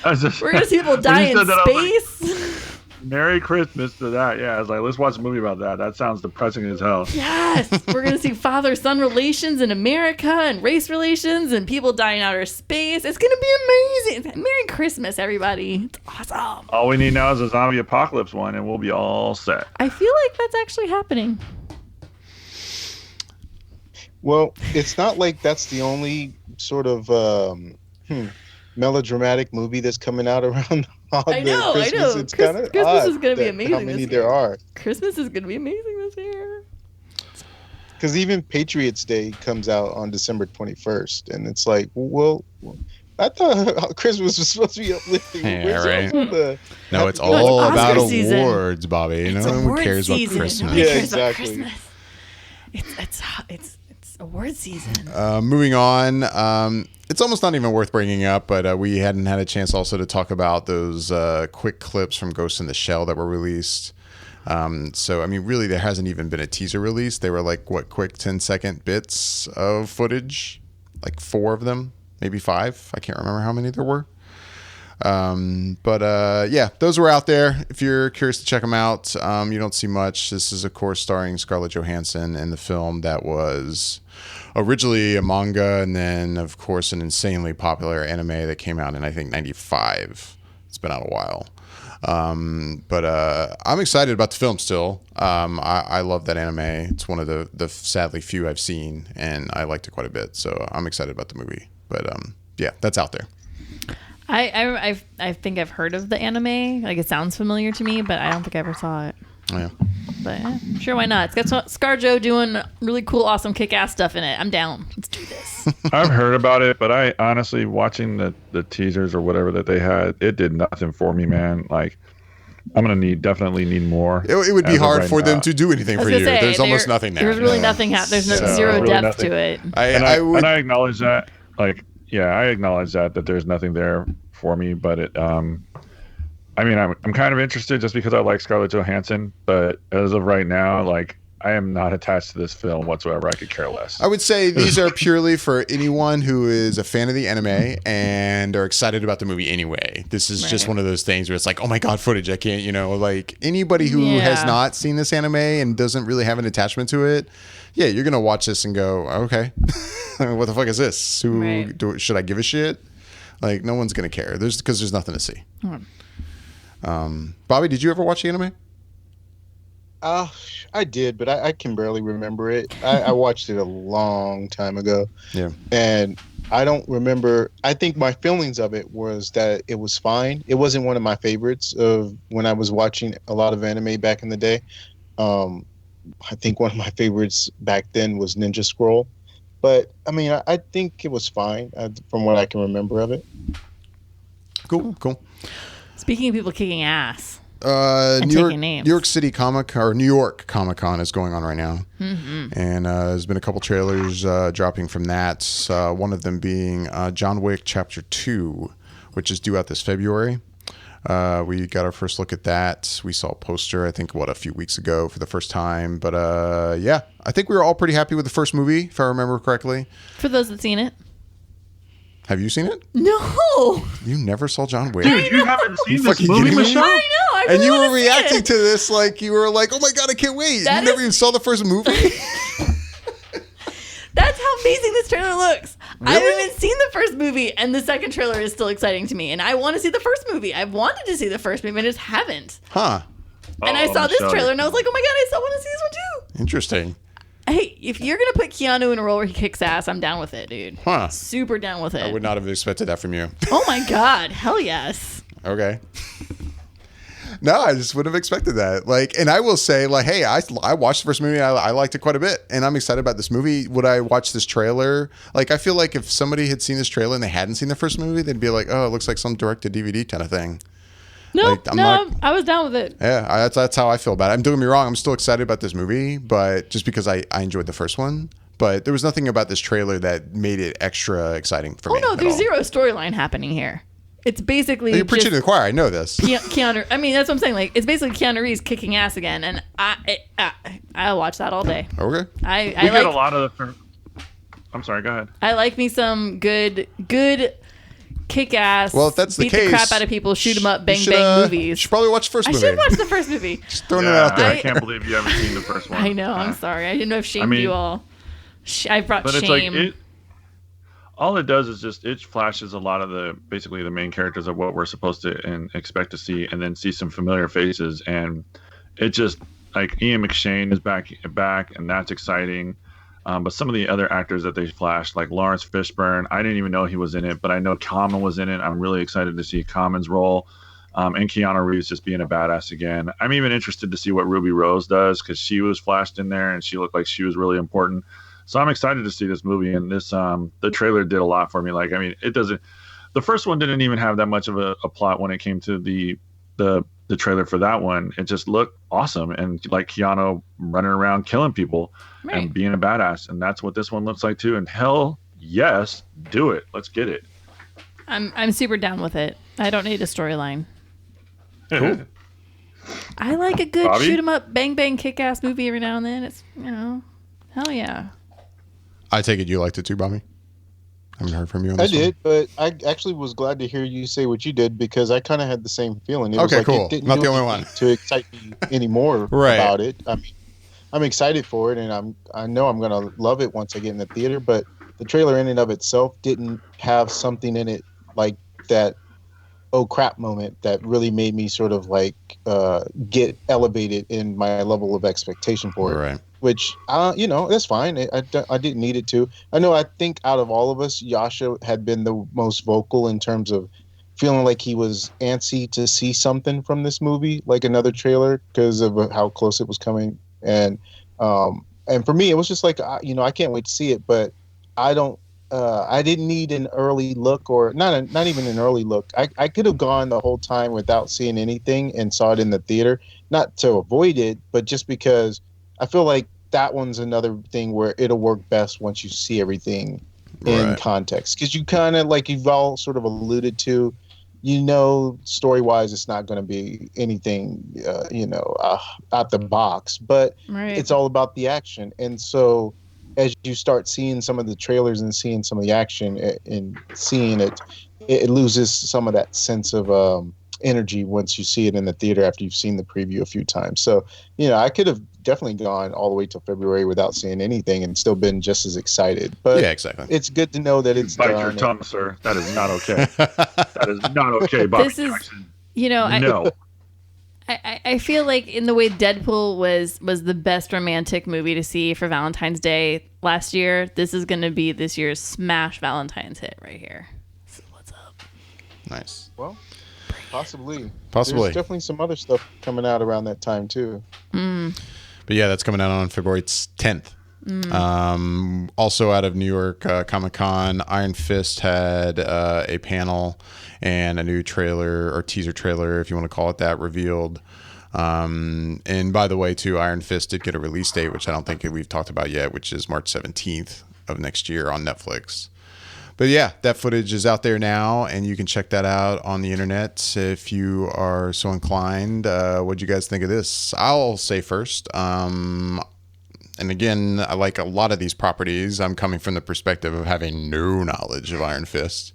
We're going to see people die in space. Merry Christmas to that. Yeah, I was like, let's watch a movie about that. That sounds depressing as hell. Yes. We're going to see father-son relations in America and race relations and people dying in outer space. It's going to be amazing. Merry Christmas, everybody. It's awesome. All we need now is a zombie apocalypse one, and we'll be all set. I feel like that's actually happening. Well, it's not like that's the only sort of melodramatic movie that's coming out around Christmas. I know. It's kind of Christmas is going to be amazing. How many there are? Christmas is going to be amazing this year. Because even Patriots Day comes out on December 21st, and it's like, well, I thought Christmas was supposed to be uplifting. Yeah, right. No, it's it's all Oscar about season. awards, Bobby. It's No one award cares season. about Christmas. Nobody Yeah, cares about exactly. Christmas. It's award season. Moving on, it's almost not even worth bringing up, but we hadn't had a chance also to talk about those quick clips from Ghost in the Shell that were released. So, I mean, really, there hasn't even been a teaser release. They were like, what, quick 10-second bits of footage, like 4 of them, maybe 5. I can't remember how many there were. Yeah, those were out there. If you're curious to check them out, you don't see much. This is, of course, starring Scarlett Johansson in the film that was originally a manga and then, of course, an insanely popular anime that came out in, I think, 95. It's been out a while. I'm excited about the film still. I love that anime. It's one of the sadly few I've seen, and I liked it quite a bit. So I'm excited about the movie. But yeah, that's out there. I think I've heard of the anime. Like, it sounds familiar to me, but I don't think I ever saw it. Yeah. But sure, why not? It's got ScarJo doing really cool, awesome, kick-ass stuff in it. I'm down. Let's do this. I've heard about it, but I honestly, watching the teasers or whatever that they had, it did nothing for me, man. Like, I'm gonna definitely need more. It would be hard for them to do anything for you. There's almost nothing there. There's really nothing. There's zero really depth nothing. to it. I acknowledge that. Like, yeah, I acknowledge that there's nothing there for me, but it. I mean, I'm kind of interested just because I like Scarlett Johansson, but as of right now, like, I am not attached to this film whatsoever. I could care less. I would say these are purely for anyone who is a fan of the anime and are excited about the movie anyway. This is just one of those things where it's like, oh my God, footage. I can't, like anybody who has not seen this anime and doesn't really have an attachment to it. Yeah, you're going to watch this and go, okay, what the fuck is this? Should I give a shit? Like, no one's going to care. Because there's nothing to see. Bobby, did you ever watch the anime? I did, but I can barely remember it. I watched it a long time ago. Yeah. And I don't remember. I think my feelings of it was that it was fine. It wasn't one of my favorites of when I was watching a lot of anime back in the day. I think one of my favorites back then was Ninja Scroll. But, I mean, I think it was fine from what I can remember of it. Cool. Speaking of people kicking ass. New York City New York Comic Con is going on right now. Mm-hmm. And there's been a couple trailers dropping from that. One of them being John Wick Chapter 2, which is due out this February. We got our first look at that. We saw a poster, I think, a few weeks ago for the first time. But yeah, I think we were all pretty happy with the first movie, if I remember correctly. For those that seen it. Have you seen it? No. You never saw John Wick? Dude, you haven't seen this movie, Michelle? I know. I really and you were wanna see reacting it. to this like you were like, oh my God, I can't wait. You never even saw the first movie? That's how amazing this trailer looks. Really? I haven't even seen the first movie, and the second trailer is still exciting to me. And I want to see the first movie. I've wanted to see the first movie, and I just haven't. Huh. And I saw this trailer, and I was like, oh my God, I still want to see this one too. Interesting. Hey, if you're going to put Keanu in a role where he kicks ass, I'm down with it, dude. Huh. Super down with it. I would not have expected that from you. Oh my God. Hell yes. Okay. No, I just wouldn't have expected that. Like, and I will say, like, hey, I watched the first movie. I liked it quite a bit, and I'm excited about this movie. Would I watch this trailer? Like, I feel like if somebody had seen this trailer and they hadn't seen the first movie, they'd be like, oh, it looks like some direct-to-DVD kind of thing. No, I was down with it. Yeah, that's how I feel about it. Don't get me wrong. I'm still excited about this movie, but just because I enjoyed the first one. But there was nothing about this trailer that made it extra exciting for me. Oh, no, there's zero storyline happening here. It's basically you're preaching to the choir. I know this. Keanu. I mean, that's what I'm saying. Like, it's basically Keanu Reeves kicking ass again, and I'll watch that all day. Okay. I get a lot of the. I'm sorry. Go ahead. I like me some good kick ass. Well, if that's the case, beat the crap out of people, shoot them up, bang bang movies. You should probably watch the first movie. I should watch the first movie. Just throwing it out there. I can't believe you haven't seen the first one. I know. I'm sorry. I didn't know if shamed you all. I brought but shame. It's like all it does is just it flashes a lot of basically the main characters of what we're supposed to and expect to see, and then see some familiar faces, and it just like Ian McShane is back, and that's exciting. But some of the other actors that they flashed, like Lawrence Fishburne, I didn't even know he was in it, but I know Common was in it. I'm really excited to see Common's role, and Keanu Reeves just being a badass again. I'm even interested to see what Ruby Rose does, because she was flashed in there and she looked like she was really important. So I'm excited to see this movie, and this the trailer did a lot for me. Like, I mean, the first one didn't even have that much of a plot when it came to the trailer for that one. It just looked awesome, and like Keanu running around killing people and being a badass, and that's what this one looks like too. And hell yes, do it. Let's get it. I'm super down with it. I don't need a storyline. Cool. I like a good Bobby? shoot 'em up, bang bang, kick ass movie every now and then. It's hell yeah. I take it you liked it too, Bobby. I haven't heard from you on I this did, but I actually was glad to hear you say what you did because I kind of had the same feeling. It was Okay, like cool. It didn't Not do the only anything one. to excite me anymore Right. about it. I mean, I'm excited for it, and I know I'm gonna love it once I get in the theater. But the trailer in and of itself didn't have something in it like that. Oh crap! Moment that really made me sort of like get elevated in my level of expectation for it. Right. Which that's fine. I didn't need it to. I think out of all of us, Jascha had been the most vocal in terms of feeling like he was antsy to see something from this movie, like another trailer, because of how close it was coming. And for me, it was just like I can't wait to see it, but I didn't need an early look, or not even an early look. I could have gone the whole time without seeing anything and saw it in the theater, not to avoid it, but just because I feel like that one's another thing where it'll work best once you see everything in Right. context. Because you kind of, like you've all sort of alluded to, story-wise, it's not going to be anything, out the box, but Right. it's all about the action. And so as you start seeing some of the trailers and seeing some of the action and seeing it, it loses some of that sense of energy once you see it in the theater after you've seen the preview a few times. So, I could have definitely gone all the way till February without seeing anything and still been just as excited. But Yeah, exactly. it's good to know that it's Bite done. your tongue, sir. That is not okay. That is not okay, Bobby This is- Jackson. No. No. I feel like in the way Deadpool was the best romantic movie to see for Valentine's Day last year, this is going to be this year's smash Valentine's hit right here. So what's up? Nice. Well, possibly. Possibly. There's definitely some other stuff coming out around that time too. But yeah, that's coming out on February 10th. Also out of New York Comic-Con, Iron Fist had a panel and a new trailer or teaser trailer, if you want to call it that, revealed. And by the way, too, Iron Fist did get a release date, which I don't think we've talked about yet, which is March 17th of next year on Netflix. But yeah, that footage is out there now, and you can check that out on the internet if you are so inclined. What do you guys think of this? I'll say first. And again, I like a lot of these properties. I'm coming from the perspective of having no knowledge of Iron Fist.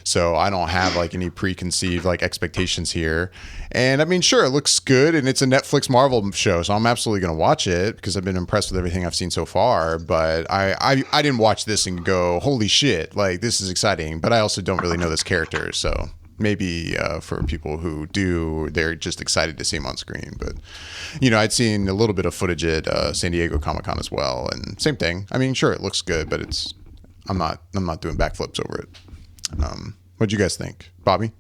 So I don't have like any preconceived like expectations here. And I mean, sure, it looks good and it's a Netflix Marvel show. So I'm absolutely going to watch it because I've been impressed with everything I've seen so far. But I didn't watch this and go, holy shit, like this is exciting. But I also don't really know this character. So maybe for people who do, they're just excited to see him on screen. But, I'd seen a little bit of footage at San Diego Comic-Con as well. And same thing. I mean, sure, it looks good, but I'm not doing backflips over it. What'd you guys think? Bobby?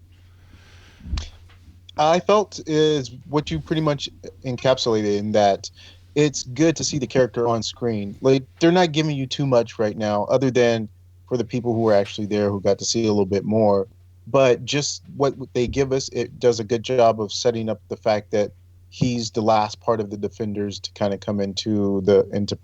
I felt is what you pretty much encapsulated in that it's good to see the character on screen. Like they're not giving you too much right now, other than for the people who were actually there who got to see a little bit more. But just what they give us, it does a good job of setting up the fact that he's the last part of the Defenders to kind of come into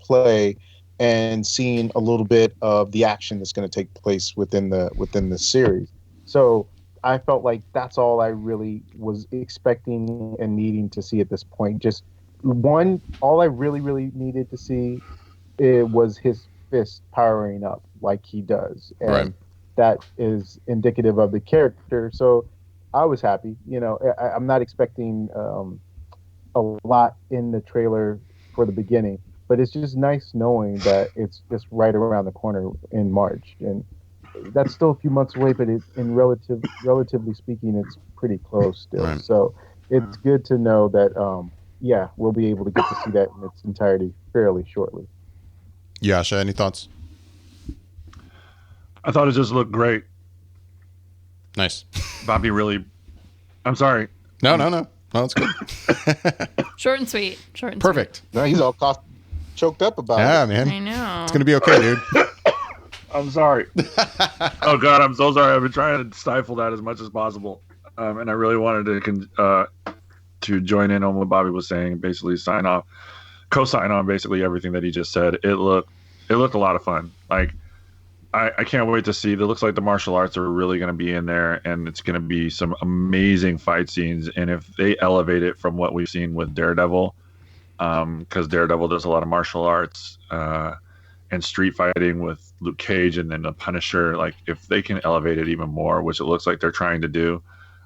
play, and seeing a little bit of the action that's going to take place within the series. So I felt like that's all I really was expecting and needing to see at this point. Just all I really, really needed to see was his fist powering up like he does. And Right. that is indicative of the character. So I was happy. I'm not expecting a lot in the trailer for the beginning, but it's just nice knowing that it's just right around the corner in March. And that's still a few months away, but relatively speaking, it's pretty close still. Right. So it's good to know that, we'll be able to get to see that in its entirety fairly shortly. Jascha, any thoughts? I thought it just looked great. Nice. Bobby really. I'm sorry. No, it's good. Short and sweet. Short and Perfect. No, he's all choked up about Yeah, it. sweet. I man. know. It's going to be okay, dude. I'm sorry. Oh God, I'm so sorry. I've been trying to stifle that as much as possible, and I really wanted to join in on what Bobby was saying. Basically, co-sign on basically everything that he just said. It looked a lot of fun. Like I can't wait to see. It looks like the martial arts are really going to be in there, and it's going to be some amazing fight scenes. And if they elevate it from what we've seen with Daredevil, because Daredevil does a lot of martial arts and street fighting with Luke Cage and then the Punisher, like if they can elevate it even more, which it looks like they're trying to do,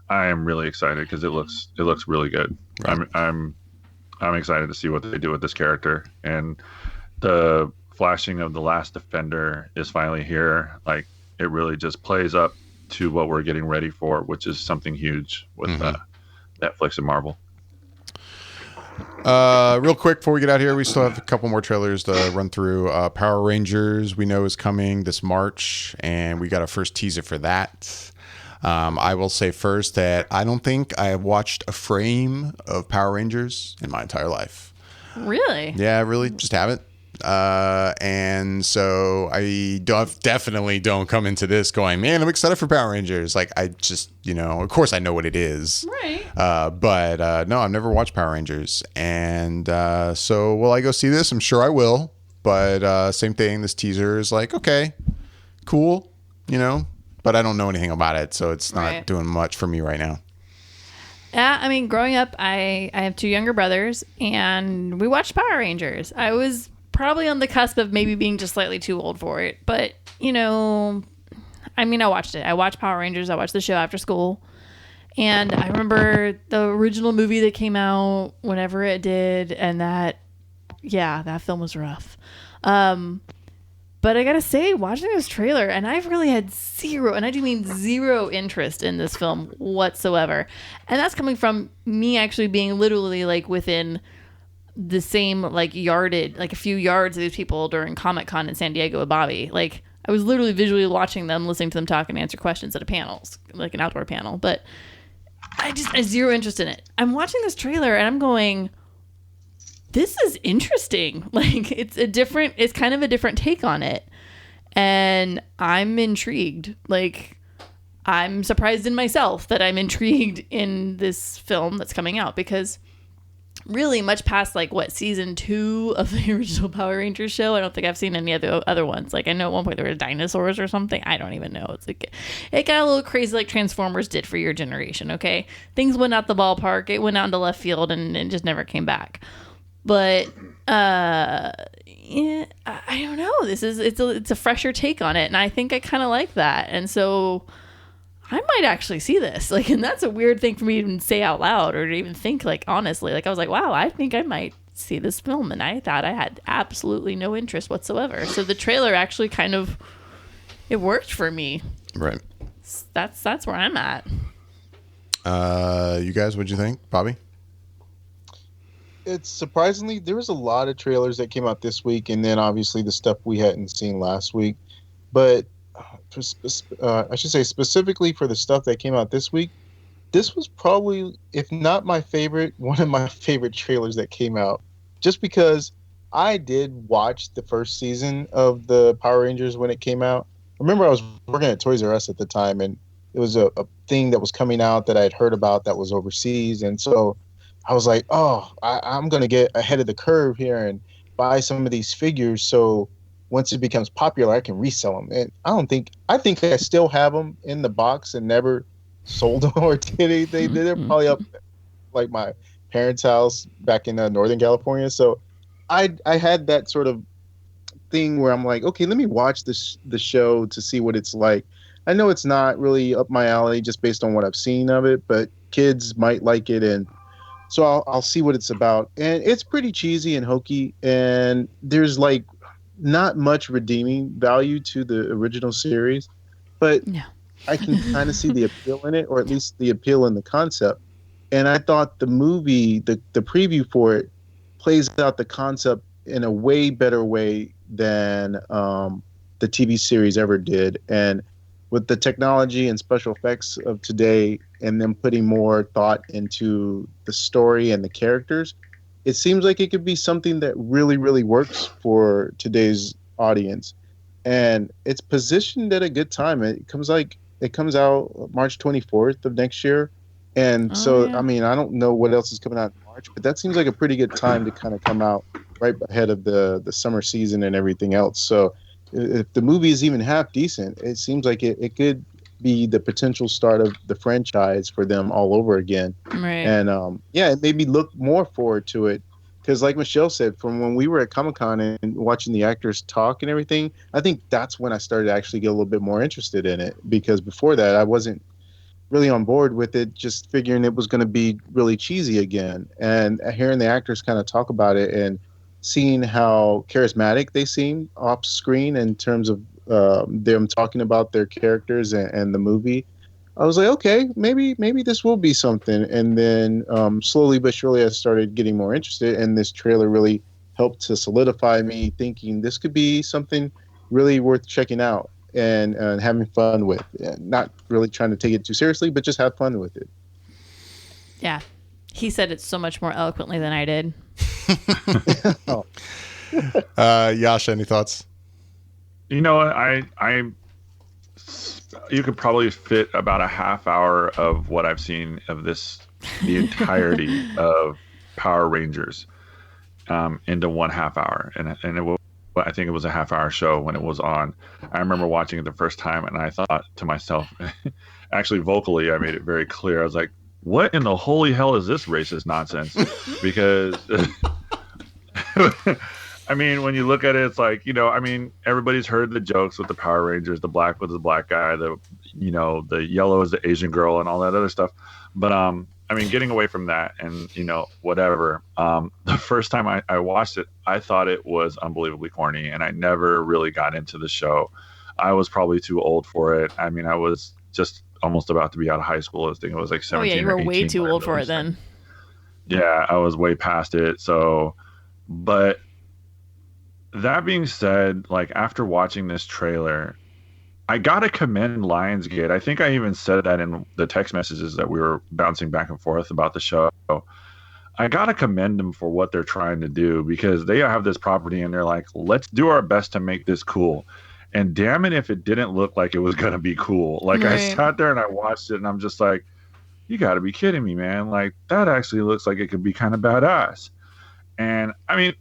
I am really excited because it looks really good. Right. I'm excited to see what they do with this character, and the flashing of the Last Defender is finally here. Like it really just plays up to what we're getting ready for, which is something huge with Netflix and Marvel. Real quick before we get out here, we still have a couple more trailers to run through. Power Rangers we know is coming this March, and we got a first teaser for that. I will say first that I don't think I have watched a frame of Power Rangers in my entire life. Really? Yeah, I really just haven't. And so I definitely don't come into this going, man, I'm excited for Power Rangers. Like I just, of course I know what it is. Right. But no, I've never watched Power Rangers. And so will I go see this? I'm sure I will. But same thing. This teaser is like, okay, cool, but I don't know anything about it. So it's not doing much for me right now. Yeah, I mean, growing up, I have two younger brothers, and we watched Power Rangers. I was probably on the cusp of maybe being just slightly too old for it. But, I watched it. I watched Power Rangers. I watched the show after school. And I remember the original movie that came out whenever it did. And that film was rough. But I got to say, watching this trailer, and I've really had zero, and I do mean zero interest in this film whatsoever. And that's coming from me actually being literally like within the same yarded, a few yards of these people during Comic-Con in San Diego with Bobby. Like I was literally visually watching them, listening to them talk and answer questions at a panel, like an outdoor panel. But I have zero interest in it. I'm watching this trailer and I'm going, this is interesting. Like it's kind of a different take on it. And I'm intrigued. Like I'm surprised in myself that I'm intrigued in this film that's coming out, because really much past season 2 of the original Power Rangers show, I don't think I've seen any other ones. Like I know at one point there were dinosaurs or something. I don't even know. It's like it got a little crazy like Transformers did for your generation. Okay, things went out the ballpark. It went out into left field and just never came back. But I don't know. It's a fresher take on it, and I think I kind of like that. And so I might actually see this. And that's a weird thing for me to even say out loud or to even think, honestly. I was like, wow, I think I might see this film. And I thought I had absolutely no interest whatsoever. So the trailer actually it worked for me. Right. That's where I'm at. You guys, what'd you think? Bobby? It's surprisingly, there was a lot of trailers that came out this week, and then obviously the stuff we hadn't seen last week. But I should say specifically for the stuff that came out this week, this was probably, if not my favorite, one of my favorite trailers that came out. Just because I did watch the first season of the Power Rangers when it came out. I remember I was working at Toys R Us at the time, and it was a thing that was coming out that I had heard about that was overseas. And so I was like, I'm going to get ahead of the curve here and buy some of these figures. So once it becomes popular, I can resell them. And I think I still have them in the box and never sold them or did anything. They're probably up like my parents' house back in Northern California. So I had that sort of thing where I'm like, okay, let me watch the show to see what it's like. I know it's not really up my alley just based on what I've seen of it, but kids might like it. And so I'll see what it's about. And it's pretty cheesy and hokey. And there's not much redeeming value to the original series, but I can kind of see the appeal in it, or at least the appeal in the concept. And I thought the movie, the preview for it, plays out the concept in a way better way than the TV series ever did. And with the technology and special effects of today, and them putting more thought into the story and the characters, it seems like it could be something that really, really works for today's audience. And it's positioned at a good time. It comes out March 24th of next year. And I mean, I don't know what else is coming out in March, but that seems like a pretty good time to kind of come out right ahead of the summer season and everything else. So if the movie is even half decent, it seems like it could be the potential start of the franchise for them all over again. Right. And it made me look more forward to it. Because like Michelle said, from when we were at Comic-Con and watching the actors talk and everything, I think that's when I started to actually get a little bit more interested in it. Because before that, I wasn't really on board with it, just figuring it was going to be really cheesy again. And hearing the actors kind of talk about it and seeing how charismatic they seem off screen in terms of them talking about their characters and the movie, I was like, okay, maybe this will be something. And then slowly but surely I started getting more interested, and this trailer really helped to solidify me thinking this could be something really worth checking out and having fun with. Not really trying to take it too seriously, but just have fun with it. Yeah. He said it so much more eloquently than I did. Jascha, any thoughts? You know what? You could probably fit about a half hour of what I've seen of the entirety of Power Rangers into 1.5 hour, and I think it was a half-hour show when it was on. I remember watching it the first time, and I thought to myself, actually vocally, I made it very clear. I was like, "What in the holy hell is this racist nonsense?" Because I mean, when you look at it, it's like, everybody's heard the jokes with the Power Rangers, the black was the black guy, the yellow is the Asian girl and all that other stuff. But, getting away from that and, whatever, the first time I watched it, I thought it was unbelievably corny, and I never really got into the show. I was probably too old for it. I mean, I was just almost about to be out of high school. I think it was like 17 Oh, yeah, you were way too old for it then. then. Yeah, I was way past it. So, but that being said, like, after watching this trailer, I gotta commend Lionsgate. I think I even said that in the text messages that we were bouncing back and forth about the show. I gotta commend them for what they're trying to do, because they have this property and they're like, let's do our best to make this cool. And damn it if it didn't look like it was gonna be cool. Like, right. I sat there and I watched it and I'm just like, you gotta be kidding me, man. Like, that actually looks like it could be kind of badass. And I mean,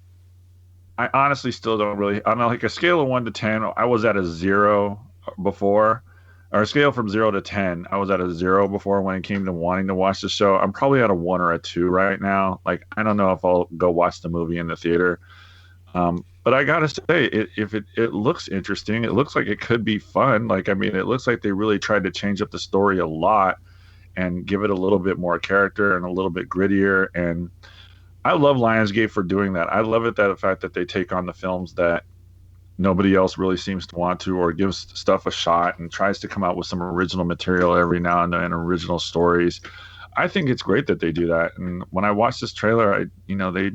I honestly still don't really, on like a scale of 1 to 10, I was at a 0 before, or a scale from 0 to 10, I was at a 0 before when it came to wanting to watch the show. I'm probably at a 1 or a 2 right now. Like, I don't know if I'll go watch the movie in the theater. But I gotta say, it looks interesting. It looks like it could be fun. Like, I mean, it looks like they really tried to change up the story a lot and give it a little bit more character and a little bit grittier. And I love Lionsgate for doing that. I love it, that the fact that they take on the films that nobody else really seems to want to, or gives stuff a shot and tries to come out with some original material every now and then, original stories. I think it's great that they do that. And when I watched this trailer, they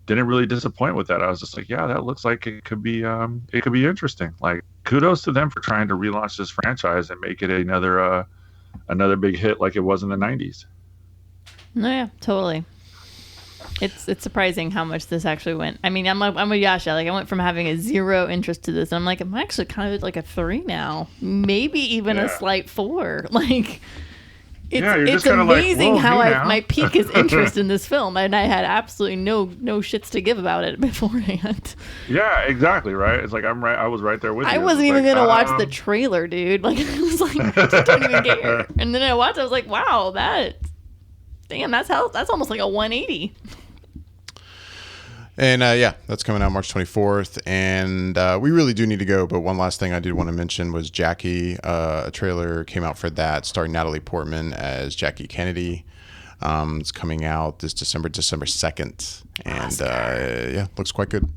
didn't really disappoint with that. I was just like, yeah, that looks like it could be interesting. Like, kudos to them for trying to relaunch this franchise and make it another big hit like it was in the 90s. No, yeah, totally. It's surprising how much this actually went. I mean, I'm with Jascha. Like, I went from having a 0 interest to this, and I'm like, I'm actually kind of like a 3 now, maybe even a slight 4. Like, it's amazing like, how my peak is interest in this film, and I had absolutely no shits to give about it beforehand. Yeah, exactly, right. It's like I was right there with you. I wasn't even gonna watch the trailer, dude. Like, I was like, I just don't even care. And then I watched. I was like, wow, that's almost like a 180. And that's coming out March 24th. And we really do need to go. But one last thing I did want to mention was Jackie. A trailer came out for that, starring Natalie Portman as Jackie Kennedy. It's coming out this December 2nd. And looks quite good.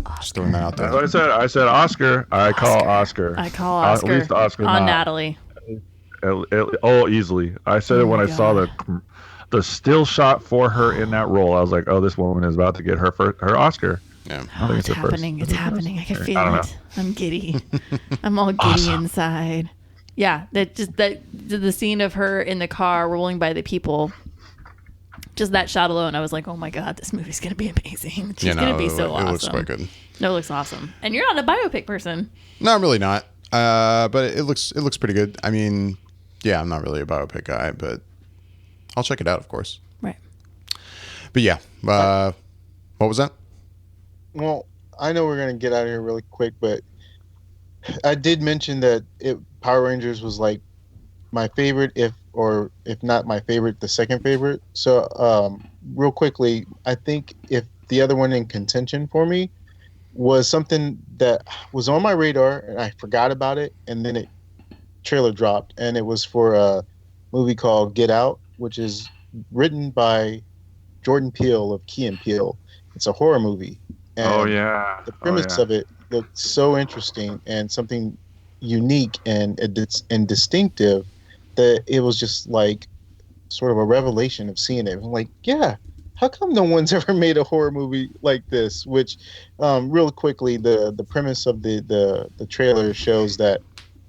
Oscar. Just throwing that out there. As I said Oscar. I call Oscar. I call Oscar. At least Oscar on Natalie. Easily. I said it when I saw the still shot for her in that role. I was like, oh, this woman is about to get her Oscar. Yeah. Oh, it's happening. It's happening. I can feel it. I'm giddy. I'm all giddy inside. Yeah, the scene of her in the car rolling by the people, just that shot alone, I was like, oh my God, this movie's going to be amazing. She's going to be so awesome. It looks quite good. No, it looks awesome. And you're not a biopic person. No, I'm really not. But it looks pretty good. I mean, yeah, I'm not really a biopic guy, but I'll check it out, of course. Right. But yeah, what was that? Well, I know we're going to get out of here really quick, but I did mention that Power Rangers was like my favorite, if not my favorite, the second favorite. So real quickly, I think if the other one in contention for me was something that was on my radar and I forgot about it, and then it trailer dropped, and it was for a movie called Get Out, which is written by Jordan Peele of Key and Peele. It's a horror movie. And Oh yeah. the premise of it looked so interesting and something unique and distinctive that it was just like sort of a revelation of seeing it. I'm like, yeah, how come no one's ever made a horror movie like this? Which, real quickly, the premise of the trailer shows that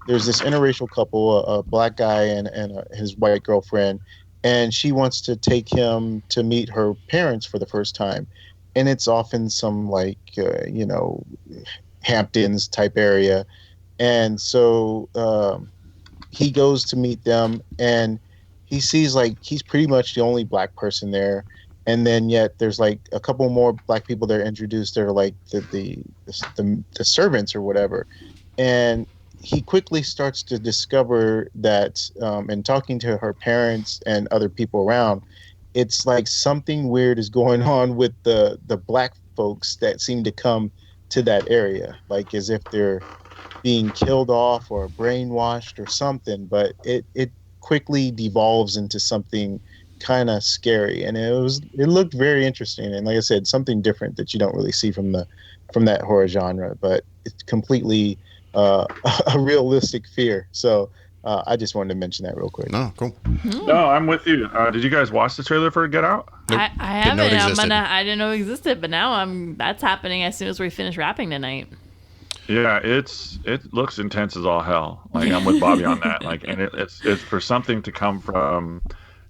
there's this interracial couple, a black guy and his white girlfriend, and she wants to take him to meet her parents for the first time. And it's often some like, Hamptons type area. And so he goes to meet them, and he sees like he's pretty much the only black person there. And then yet there's like a couple more black people that are introduced. They're like the servants or whatever. And he quickly starts to discover that, and talking to her parents and other people around, it's like something weird is going on with the black folks that seem to come to that area, like as if they're being killed off or brainwashed or something. But it quickly devolves into something kind of scary, and it looked very interesting, and like I said, something different that you don't really see from that horror genre, but it's completely a realistic fear. So I just wanted to mention that real quick. No, cool. No, I'm with you. Did you guys watch the trailer for Get Out? Nope. I haven't. I didn't know it existed, but now that's happening as soon as we finish wrapping tonight. Yeah, it looks intense as all hell. Like I'm with Bobby on that. Like, and it's for something to come from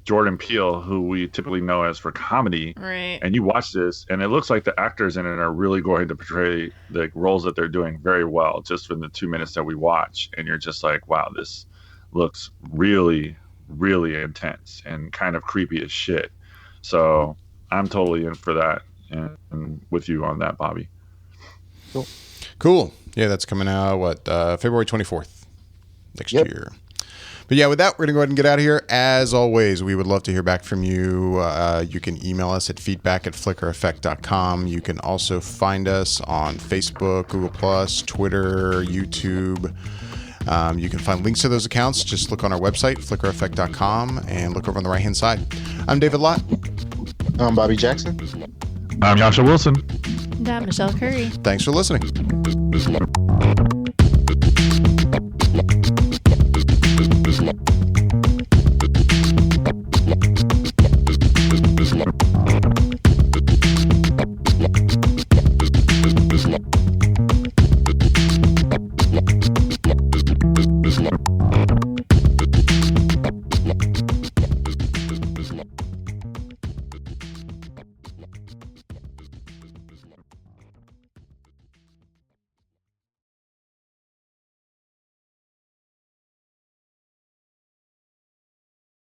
Jordan Peele, who we typically know as for comedy. Right. And you watch this, and it looks like the actors in it are really going to portray the roles that they're doing very well, just from the 2 minutes that we watch. And you're just like, wow, this looks really, really intense and kind of creepy as shit. So I'm totally in for that, and with you on that, Bobby. Cool. Yeah, that's coming out, February 24th next year. But yeah, with that, we're going to go ahead and get out of here. As always, we would love to hear back from you. You can email us at feedback@flickereffect.com. You can also find us on Facebook, Google+, Twitter, YouTube. You can find links to those accounts. Just look on our website, flickereffect.com, and look over on the right-hand side. I'm David Lott. I'm Bobby Jackson. I'm Jascha Wilson. And I'm Michelle Curry. Thanks for listening.